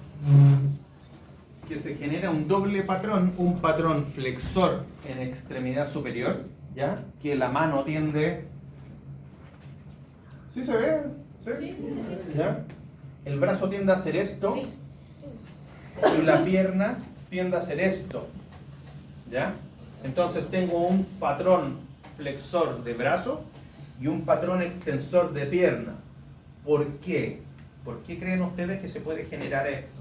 [SPEAKER 1] Que se genera un doble patrón, un patrón flexor en extremidad superior, ¿ya? Que la mano tiende... ¿Sí se ve? ¿Sí? ¿Ya? El brazo tiende a hacer esto y la pierna tiende a hacer esto, ¿ya? Entonces tengo un patrón flexor de brazo y un patrón extensor de pierna. ¿Por qué? ¿Por qué creen ustedes que se puede generar esto?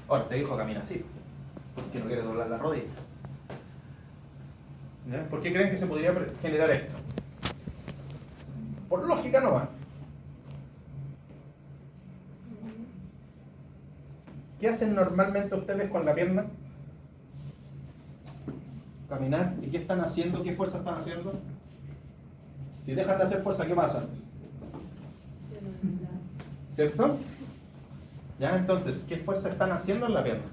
[SPEAKER 1] Ahora, te dijo camina así, porque no quiere doblar la rodilla. ¿Ya? ¿Por qué creen que se podría generar esto? Por lógica no va. ¿Qué hacen normalmente ustedes con la pierna? Caminar. ¿Y qué están haciendo? ¿Qué fuerza están haciendo? Si dejan de hacer fuerza, ¿qué pasa? ¿Cierto? ¿Ya? Entonces, ¿qué fuerza están haciendo en la pierna?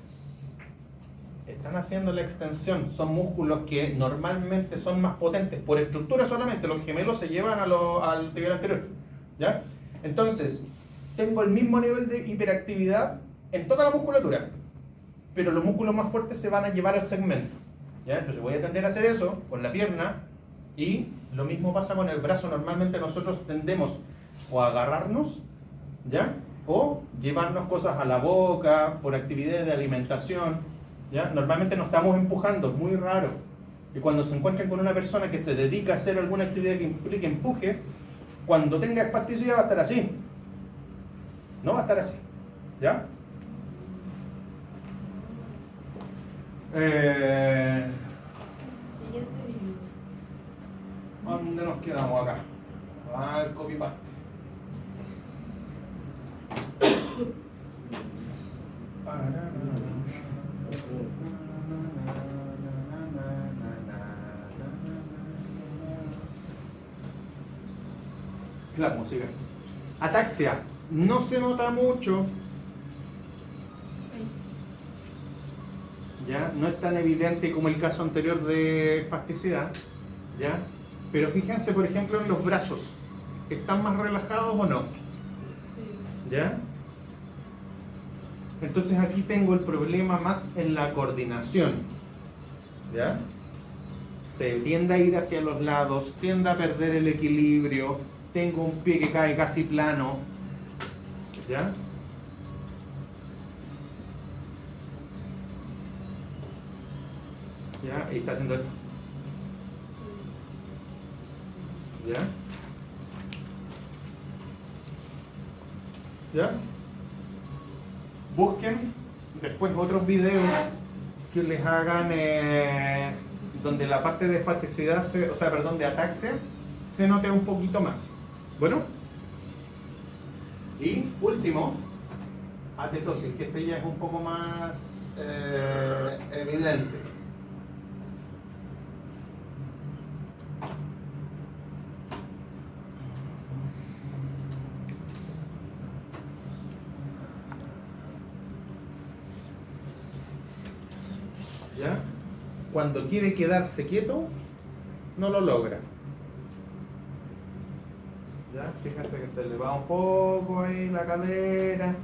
[SPEAKER 1] Están haciendo la extensión. Son músculos que normalmente son más potentes. Por estructura solamente, los gemelos se llevan al tibial anterior. ¿Ya? Entonces, tengo el mismo nivel de hiperactividad en toda la musculatura, pero los músculos más fuertes se van a llevar al segmento. ¿Ya? Entonces voy a tender a hacer eso con la pierna y lo mismo pasa con el brazo. Normalmente nosotros tendemos o a agarrarnos, ¿ya? O llevarnos cosas a la boca por actividades de alimentación, ¿ya? Normalmente nos estamos empujando, muy raro. Y cuando se encuentren con una persona que se dedica a hacer alguna actividad que implique empuje, cuando tenga espasticidad va a estar así. No va a estar así, ¿ya? ¿Dónde nos quedamos acá? El copy-paste. La música. Ataxia. No se nota mucho. ¿Ya? No es tan evidente como el caso anterior de espasticidad, ¿ya? Pero fíjense, por ejemplo, en los brazos. ¿Están más relajados o no? ¿Ya? Entonces aquí tengo el problema más en la coordinación, ¿ya? Se tiende a ir hacia los lados, tiende a perder el equilibrio, tengo un pie que cae casi plano, ¿ya? ¿Ya? Ahí está haciendo esto. ¿Ya? ¿Ya? Busquen después otros videos que les hagan donde la parte de espasticidad, de ataxia, se note un poquito más. Bueno. Y último, atetosis, que este ya es un poco más evidente. ¿Ya? Cuando quiere quedarse quieto, no lo logra. ¿Ya? Fíjense que se le va un poco ahí la cadera.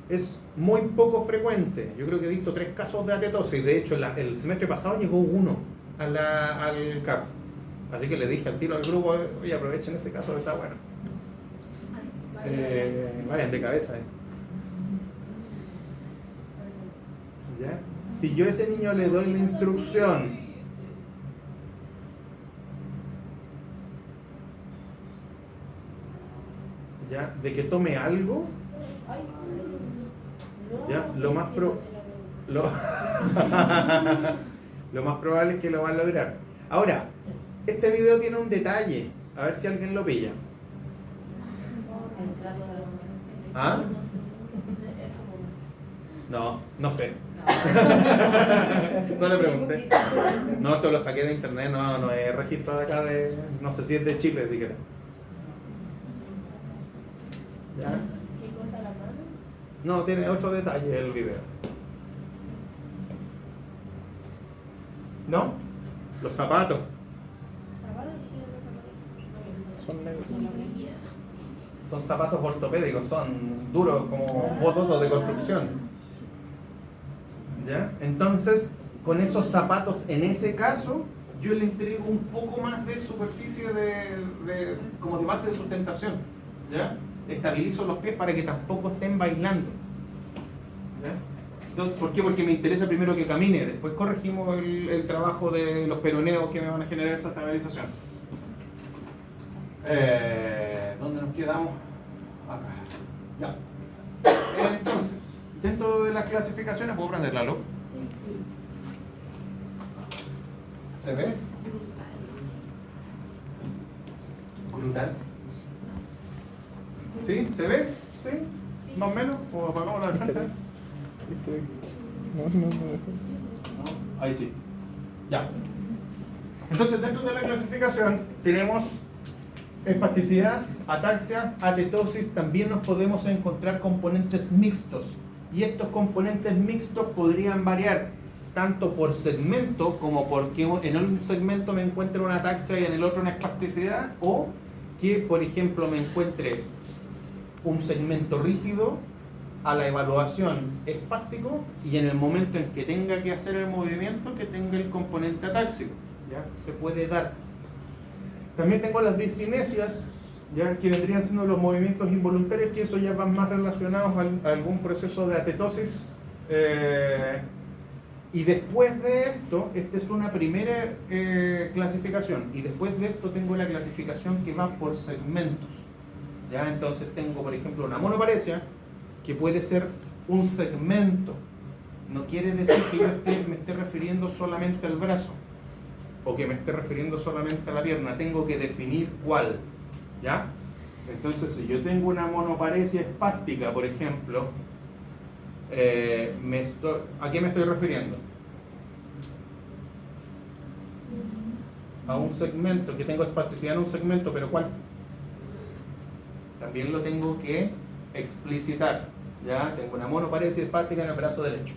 [SPEAKER 1] Es muy poco frecuente. Yo creo que he visto 3 casos de atetosis. De hecho, el semestre pasado llegó uno al CAP. Así que le dije al tiro al grupo, oye, aprovechen ese caso que está bueno. Vayan de cabeza. ¿Ya? Si yo a ese niño le doy la instrucción ¿ya? De que tome algo, ¿ya? Lo más probable es que lo va a lograr. Ahora, este video tiene un detalle, a ver si alguien lo pilla. ¿Ah? No sé. No le pregunté. No, esto lo saqué de internet, no es registro de acá de. No sé si es de Chile siquiera. ¿Ya?
[SPEAKER 3] ¿Qué cosa la mano?
[SPEAKER 1] No, tiene otro detalle el video. ¿No? Los zapatos.
[SPEAKER 2] Son negros.
[SPEAKER 1] Son zapatos ortopédicos, son duros como bototos de construcción. ¿Ya? Entonces, con esos zapatos, en ese caso, yo le entrego un poco más de superficie como de base de sustentación. ¿Ya? Estabilizo los pies para que tampoco estén bailando. ¿Ya? Entonces, ¿por qué? Porque me interesa primero que camine, después corregimos el trabajo de los peroneos que me van a generar esa estabilización. ¿Dónde nos quedamos? Acá. Ya. Entonces, dentro de las clasificaciones, ¿puedo prender la luz?
[SPEAKER 3] Sí.
[SPEAKER 1] ¿Se ve? Brutal. ¿Sí? ¿Se ve? ¿Sí? ¿Más o menos? ¿O apagamos la de frente?
[SPEAKER 2] No.
[SPEAKER 1] Ahí sí. Ya. Entonces, dentro de la clasificación tenemos espasticidad, ataxia, atetosis. También nos podemos encontrar componentes mixtos. Y estos componentes mixtos podrían variar tanto por segmento, como porque en un segmento me encuentre una ataxia y en el otro una espasticidad, o que, por ejemplo, me encuentre un segmento rígido a la evaluación espástico y en el momento en que tenga que hacer el movimiento que tenga el componente atáxico. ¿Ya? Se puede dar. También tengo las discinesias, ya que vendrían siendo los movimientos involuntarios, que eso ya van más relacionados a algún proceso de atetosis. Y después de esto, esta es una primera clasificación, y después de esto tengo la clasificación que va por segmentos. ¿Ya? Entonces tengo, por ejemplo, una monoparesia, que puede ser un segmento. No quiere decir que yo me esté refiriendo solamente al brazo, o que me esté refiriendo solamente a la pierna. Tengo que definir cuál. ¿Ya? Entonces, si yo tengo una monoparesia espástica, por ejemplo, ¿a qué me estoy refiriendo? A un segmento, que tengo espasticidad en un segmento, pero ¿cuál? También lo tengo que explicitar. ¿Ya? Tengo una monoparesia espástica en el brazo derecho.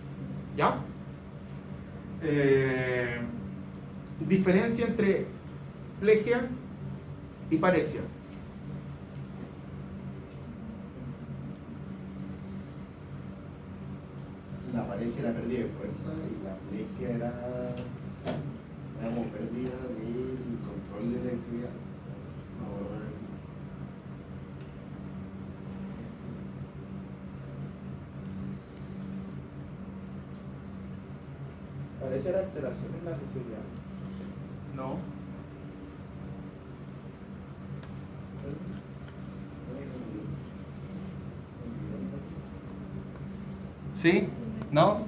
[SPEAKER 1] ¿Ya? Diferencia entre plegia y paresia.
[SPEAKER 4] La paresia era pérdida de fuerza y la plegia era como pérdida del control de la extremidad.
[SPEAKER 2] Parece la alteración en la sensibilidad.
[SPEAKER 1] No. ¿Sí? ¿No?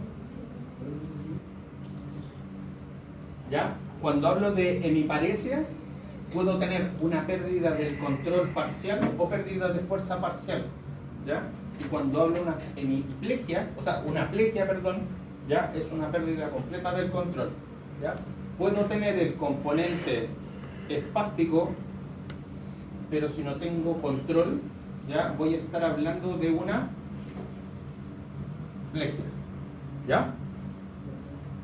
[SPEAKER 1] ¿Ya? Cuando hablo de hemiparesia, puedo tener una pérdida del control parcial o pérdida de fuerza parcial, ¿ya? Y cuando hablo de una hemiplegia, o sea, una plegia, perdón, ya es una pérdida completa del control, ¿ya? Puedo tener el componente espástico, pero si no tengo control, ya voy a estar hablando de una plegia, ¿ya?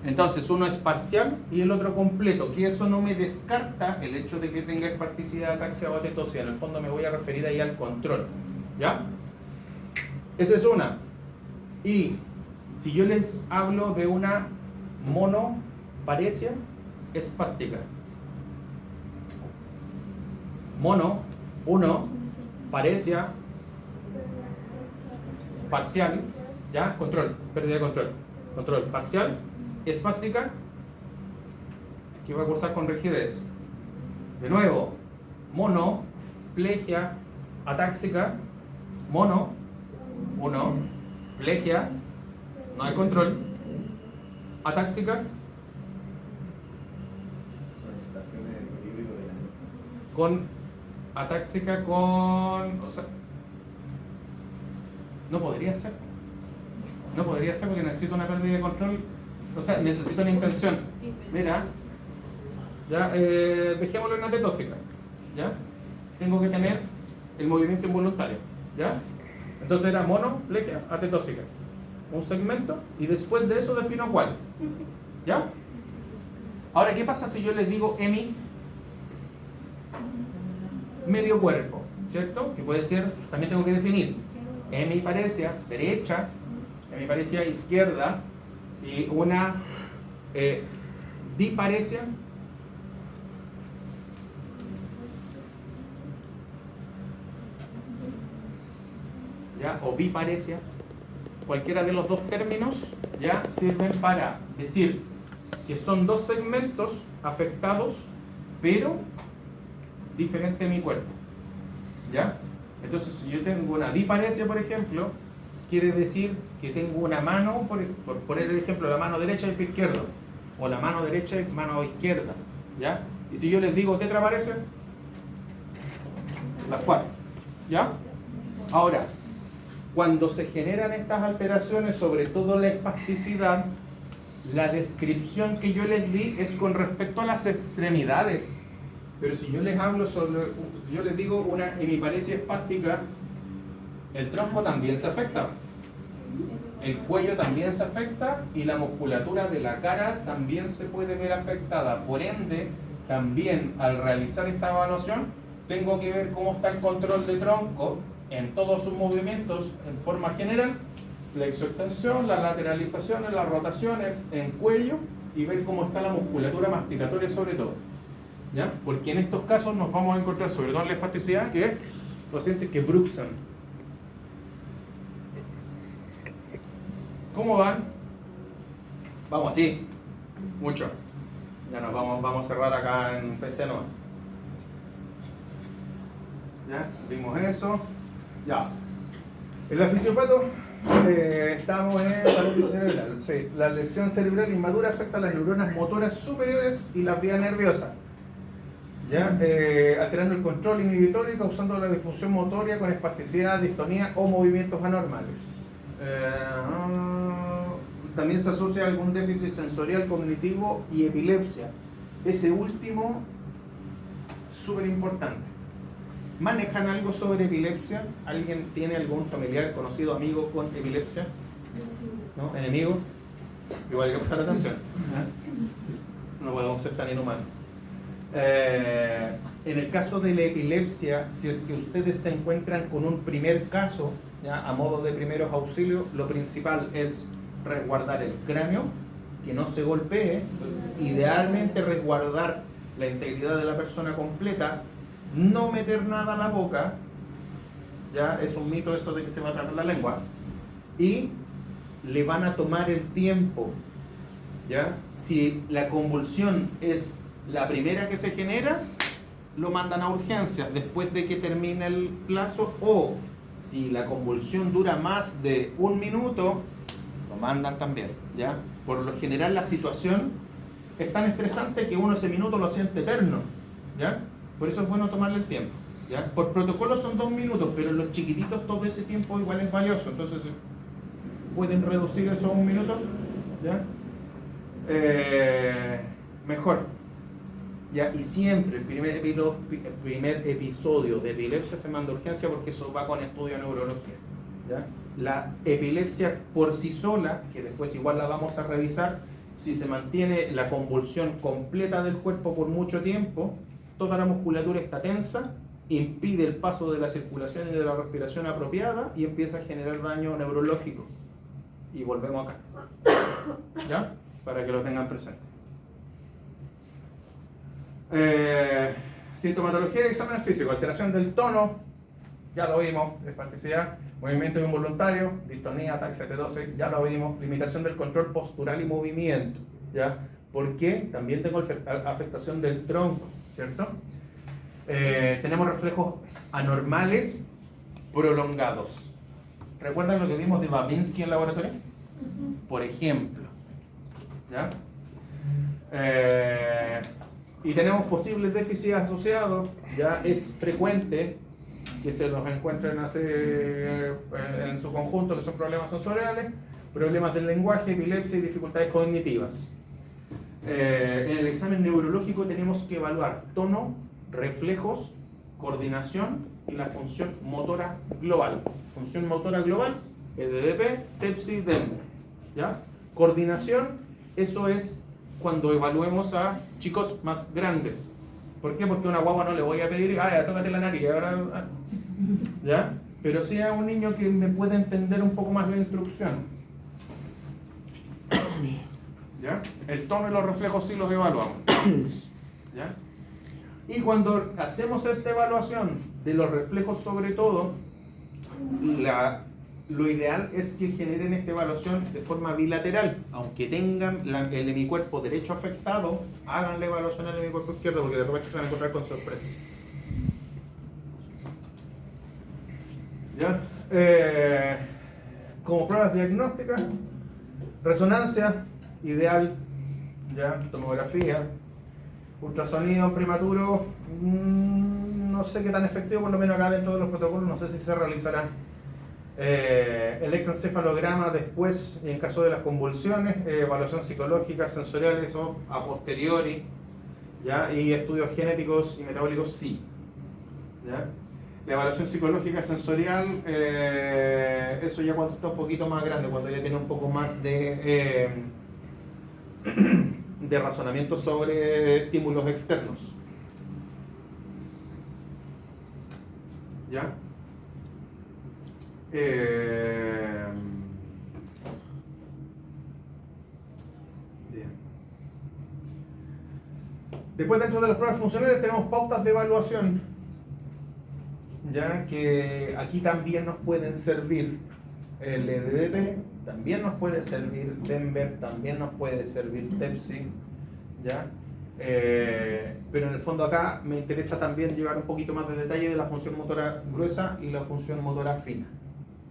[SPEAKER 1] Entonces uno es parcial y el otro completo, que eso no me descarta el hecho de que tenga espasticidad, ataxia o atetosia. En el fondo me voy a referir ahí al control, ¿ya? Esa es una. Y si yo les hablo de una monoparesia espástica, mono, uno, paresia, parcial, ¿ya? Control, pérdida de control. Control parcial, espástica, que va a cursar con rigidez. De nuevo, mono, plegia, atáxica, mono, uno, plegia, no hay control, atáxica, con atáxica con, o sea, no podría ser porque necesito una pérdida de control, o sea, necesito una intención. Mira, ya, dejémoslo en atetósica, ya, tengo que tener el movimiento involuntario, ya, entonces era mono, plegia, atetósica, un segmento, y después de eso defino cuál, ya. Ahora, ¿qué pasa si yo les digo hemi medio cuerpo, ¿cierto? Que puede ser, también tengo que definir hemiparesia derecha, hemiparesia izquierda y una diparesia ¿ya? O biparesia. Cualquiera de los dos términos ya sirven para decir que son dos segmentos afectados, pero diferente en mi cuerpo, ¿ya? Entonces, si yo tengo una diparesia, por ejemplo, quiere decir que tengo una mano, por poner el ejemplo, la mano derecha y el pie izquierdo, o la mano derecha y mano izquierda, ¿ya? Y si yo les digo tetraparesia, las cuatro, ¿ya? Ahora, cuando se generan estas alteraciones, sobre todo la espasticidad, la descripción que yo les di es con respecto a las extremidades. Pero si yo les hablo sobre, yo les digo una hemiparesia espástica, el tronco también se afecta, el cuello también se afecta y la musculatura de la cara también se puede ver afectada. Por ende, también al realizar esta evaluación, tengo que ver cómo está el control de tronco en todos sus movimientos en forma general, flexo-extensión, las lateralizaciones, las rotaciones en cuello y ver cómo está la musculatura masticatoria sobre todo. ¿Ya? Porque en estos casos nos vamos a encontrar, sobre todo en la espasticidad, que pacientes que bruxan. ¿Cómo van? Vamos así, mucho. Ya nos vamos a cerrar acá en PC no. ¿Ya? Vimos eso. Ya. En la fisiopato estamos en parálisis cerebral. Sí. La lesión cerebral inmadura afecta a las neuronas motoras superiores y las vías nerviosas. ¿Ya? Alterando el control inhibitorio y causando la disfunción motoria con espasticidad, distonía o movimientos anormales. También se asocia a algún déficit sensorial, cognitivo y epilepsia. Ese último, súper importante. ¿Manejan algo sobre epilepsia? ¿Alguien tiene algún familiar, conocido, amigo con epilepsia? ¿No? ¿Enemigo? Igual hay que prestar atención. No podemos ser tan inhumanos. En el caso de la epilepsia, si es que ustedes se encuentran con un primer caso, ¿ya? A modo de primeros auxilios, lo principal es resguardar el cráneo, que no se golpee, idealmente resguardar la integridad de la persona completa, no meter nada a la boca, ya es un mito eso de que se va a tratar la lengua, y le van a tomar el tiempo, ¿ya? Si la convulsión es la primera que se genera, lo mandan a urgencias después de que termine el plazo, o si la convulsión dura más de 1 minuto, lo mandan también, ¿ya? Por lo general la situación es tan estresante que uno ese minuto lo siente eterno, ¿ya? Por eso es bueno tomarle el tiempo. ¿Ya? Por protocolo son 2 minutos, pero en los chiquititos todo ese tiempo igual es valioso. Entonces pueden reducir eso a 1 minuto. ¿Ya? Mejor. ¿Ya? Y siempre el primer episodio de epilepsia se manda a urgencia porque eso va con estudio de neurología. ¿Ya? La epilepsia por sí sola, que después igual la vamos a revisar, si se mantiene la convulsión completa del cuerpo por mucho tiempo, toda la musculatura está tensa, impide el paso de la circulación y de la respiración apropiada y empieza a generar daño neurológico. Y volvemos acá. ¿Ya? Para que lo tengan presente. Sintomatología de exámenes físicos, alteración del tono, ya lo vimos, espasticidad, movimiento involuntario, distonía, ataxia T12, ya lo vimos, limitación del control postural y movimiento, ¿ya? ¿Por qué? También tengo afectación del tronco, ¿cierto? Tenemos reflejos anormales prolongados. ¿Recuerdan lo que vimos de Babinski en laboratorio? Por ejemplo, ¿ya? Y tenemos posibles déficits asociados, ya es frecuente que se los encuentren así, en su conjunto, que son problemas sensoriales, problemas del lenguaje, epilepsia y dificultades cognitivas. En el examen neurológico tenemos que evaluar tono, reflejos, coordinación y la función motora global. Función motora global, EDDP, TEPSI, DEMBO. ¿Ya? Coordinación, eso es cuando evaluemos a chicos más grandes. ¿Por qué? Porque a una guagua no le voy a pedir, ya tócate la nariz, ahora... ¿Ya? Pero sí a un niño que me pueda entender un poco más la instrucción. ¿Ya? El tono y los reflejos sí los evaluamos. ¿Ya? Y cuando hacemos esta evaluación de los reflejos sobre todo, lo ideal es que generen esta evaluación de forma bilateral. Aunque tengan el hemicuerpo derecho afectado, hagan la evaluación al hemicuerpo izquierdo porque de repente se van a encontrar con sorpresa. ¿Ya? Como pruebas diagnósticas, resonancia, ideal, ¿ya? Tomografía, ultrasonido prematuro, no sé qué tan efectivo, por lo menos acá dentro de los protocolos, no sé si se realizará. Electroencefalograma después, en caso de las convulsiones, evaluación psicológica, sensoriales o a posteriori, ¿ya? Y estudios genéticos y metabólicos sí. ¿Ya? La evaluación psicológica sensorial, eso ya cuando está un poquito más grande, cuando ya tiene un poco más de razonamiento sobre estímulos externos. ¿Ya? Bien. Después, dentro de las pruebas funcionales tenemos pautas de evaluación, ya que aquí también nos pueden servir el EDDP, también nos puede servir Denver, también nos puede servir TEPSI, ¿ya? Pero en el fondo acá me interesa también llevar un poquito más de detalle de la función motora gruesa y la función motora fina,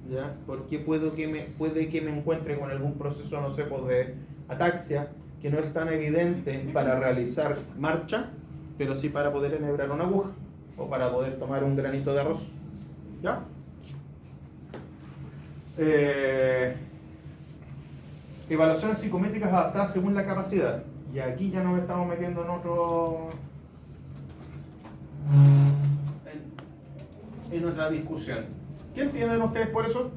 [SPEAKER 1] ¿ya? Porque puede que me encuentre con algún proceso, no sé, pues de ataxia, que no es tan evidente para realizar marcha, pero sí para poder enhebrar una aguja o para poder tomar un granito de arroz, ¿ya? Evaluaciones psicométricas adaptadas según la capacidad. Y aquí ya nos estamos metiendo en otra discusión. ¿Qué entienden ustedes por eso?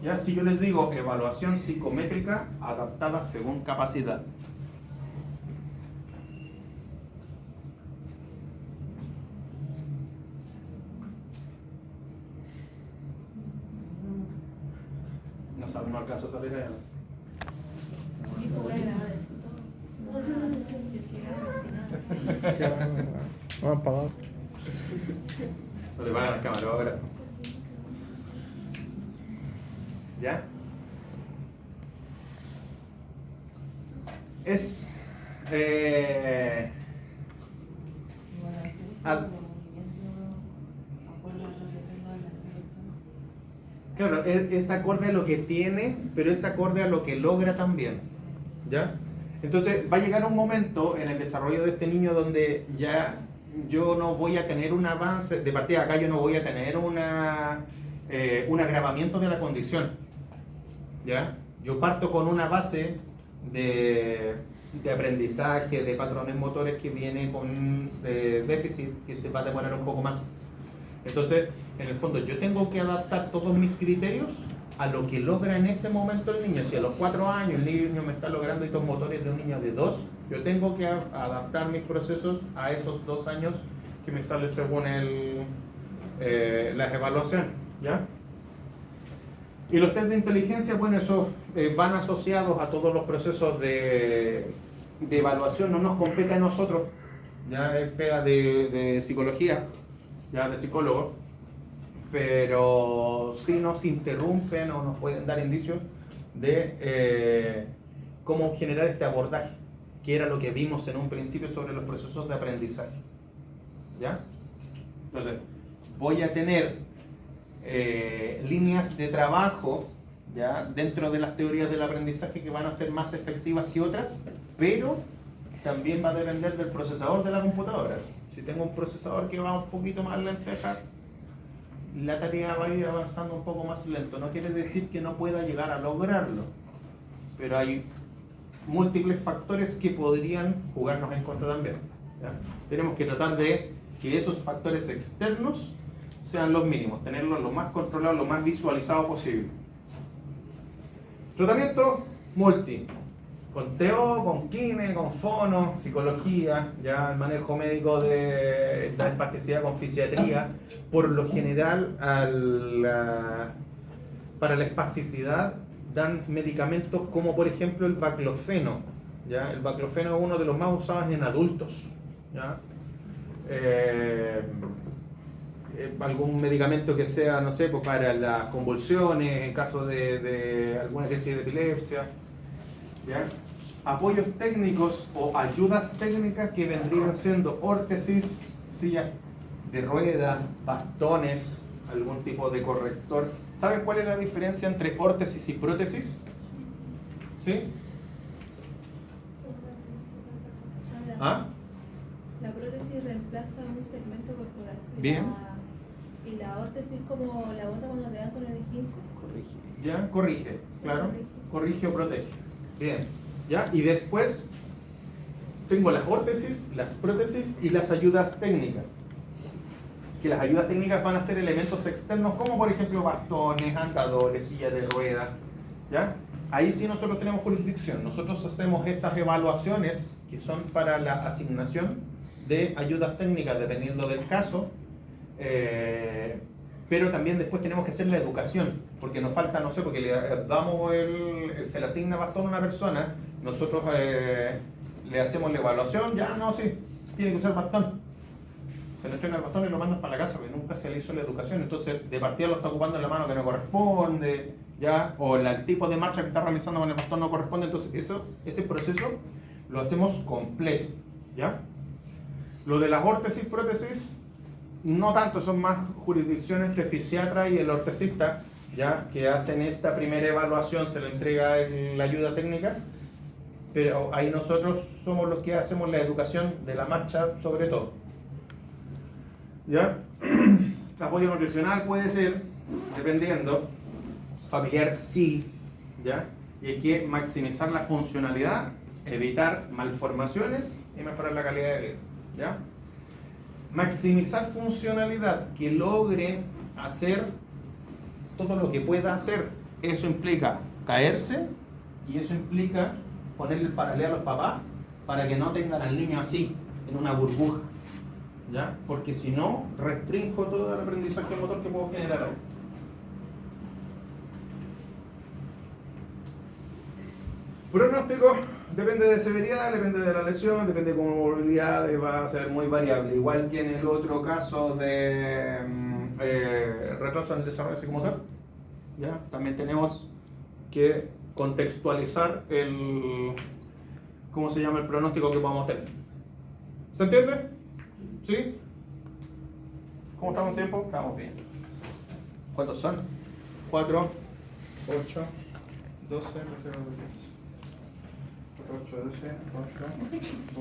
[SPEAKER 1] ¿Ya? Si yo les digo evaluación psicométrica adaptada según capacidad. No alcanzo a salir allá.
[SPEAKER 2] Vamos a apagar.
[SPEAKER 1] No le pagan las cámaras, va a ver. ¿Ya? Es claro, es acorde a lo que tiene, pero es acorde a lo que logra también. ¿Ya? Entonces va a llegar un momento en el desarrollo de este niño donde ya yo no voy a tener un avance, de partida acá yo no voy a tener un agravamiento de la condición. ¿Ya? Yo parto con una base de aprendizaje, de patrones motores que viene con déficit, que se va a demorar un poco más. Entonces, en el fondo, yo tengo que adaptar todos mis criterios a lo que logra en ese momento el niño. Si a los 4 años el niño me está logrando estos motores de un niño de 2, yo tengo que adaptar mis procesos a esos 2 años que me sale según las evaluaciones. ¿Ya? Y los test de inteligencia, bueno, esos van asociados a todos los procesos de evaluación, no nos compete a nosotros, ya es pega de psicología, ya de psicólogo, pero sí nos interrumpen o nos pueden dar indicios de cómo generar este abordaje, que era lo que vimos en un principio sobre los procesos de aprendizaje. ¿Ya? Entonces, voy a tener líneas de trabajo, ¿ya?, dentro de las teorías del aprendizaje que van a ser más efectivas que otras, pero también va a depender del procesador de la computadora. Si tengo un procesador que va un poquito más lenteja, la tarea va a ir avanzando un poco más lento. No quiere decir que no pueda llegar a lograrlo, pero hay múltiples factores que podrían jugarnos en contra también, ¿ya? Tenemos que tratar de que esos factores externos sean los mínimos, tenerlos lo más controlados, lo más visualizado posible. Tratamiento multi, con TO, con kine, con fono, psicología, ya el manejo médico de la espasticidad con fisiatría. Por lo general, para la espasticidad dan medicamentos como por ejemplo el baclofeno, ¿ya? El baclofeno es uno de los más usados en adultos, ¿ya? Algún medicamento que sea, no sé, pues para las convulsiones, en caso de alguna crisis de epilepsia, ¿ya? Apoyos técnicos o ayudas técnicas que vendrían siendo órtesis, sillas de rueda, bastones, algún tipo de corrector. ¿Saben cuál es la diferencia entre órtesis y prótesis? ¿Sí? ¿Ah?
[SPEAKER 3] La prótesis reemplaza un segmento corporal.
[SPEAKER 1] Bien.
[SPEAKER 3] Y la órtesis como la bota cuando te dan con el esguince.
[SPEAKER 1] ¿Ya? Corrige, claro. Corrige o protege. Bien. ¿Ya? Y después tengo las órtesis, las prótesis y las ayudas técnicas. Que las ayudas técnicas van a ser elementos externos como por ejemplo bastones, andadores, sillas de ruedas. ¿Ya? Ahí sí nosotros tenemos jurisdicción. Nosotros hacemos estas evaluaciones que son para la asignación de ayudas técnicas dependiendo del caso. Pero también después tenemos que hacer la educación, porque nos falta, no sé, porque se le asigna bastón a una persona, nosotros le hacemos la evaluación, ya no, sí, tiene que usar bastón. Se le echan el bastón y lo mandan para la casa, porque nunca se le hizo la educación, entonces de partida lo está ocupando en la mano que no corresponde, ya, o el tipo de marcha que está realizando con el bastón no corresponde, entonces ese proceso lo hacemos completo, ¿ya? Lo de las órtesis, prótesis, no tanto, son más jurisdicciones entre fisiatra y el ortesista, ya, que hacen esta primera evaluación, se le entrega la ayuda técnica, pero ahí nosotros somos los que hacemos la educación de la marcha sobre todo. ¿Ya? Apoyo nutricional puede ser, dependiendo, familiar sí, ¿ya? Y hay que maximizar la funcionalidad, evitar malformaciones y mejorar la calidad de vida, ¿ya? Maximizar funcionalidad, que logre hacer todo lo que pueda hacer. Eso implica caerse y eso implica ponerle el paralelo a los papás para que no tengan al niño así, en una burbuja, ¿ya? Porque si no, restringo todo el aprendizaje motor que puedo generar ahí. Pronóstico depende de severidad, depende de la lesión, depende de comorbilidades, va a ser muy variable. Igual que en el otro caso de retraso en el desarrollo psicomotor, ¿ya? También tenemos que contextualizar ¿cómo se llama? El pronóstico que podamos tener. ¿Se entiende? ¿Sí? ¿Cómo estamos en tiempo? Estamos bien. ¿Cuántos son? 4, 8, 12, 0, 10. 8, 12, 8.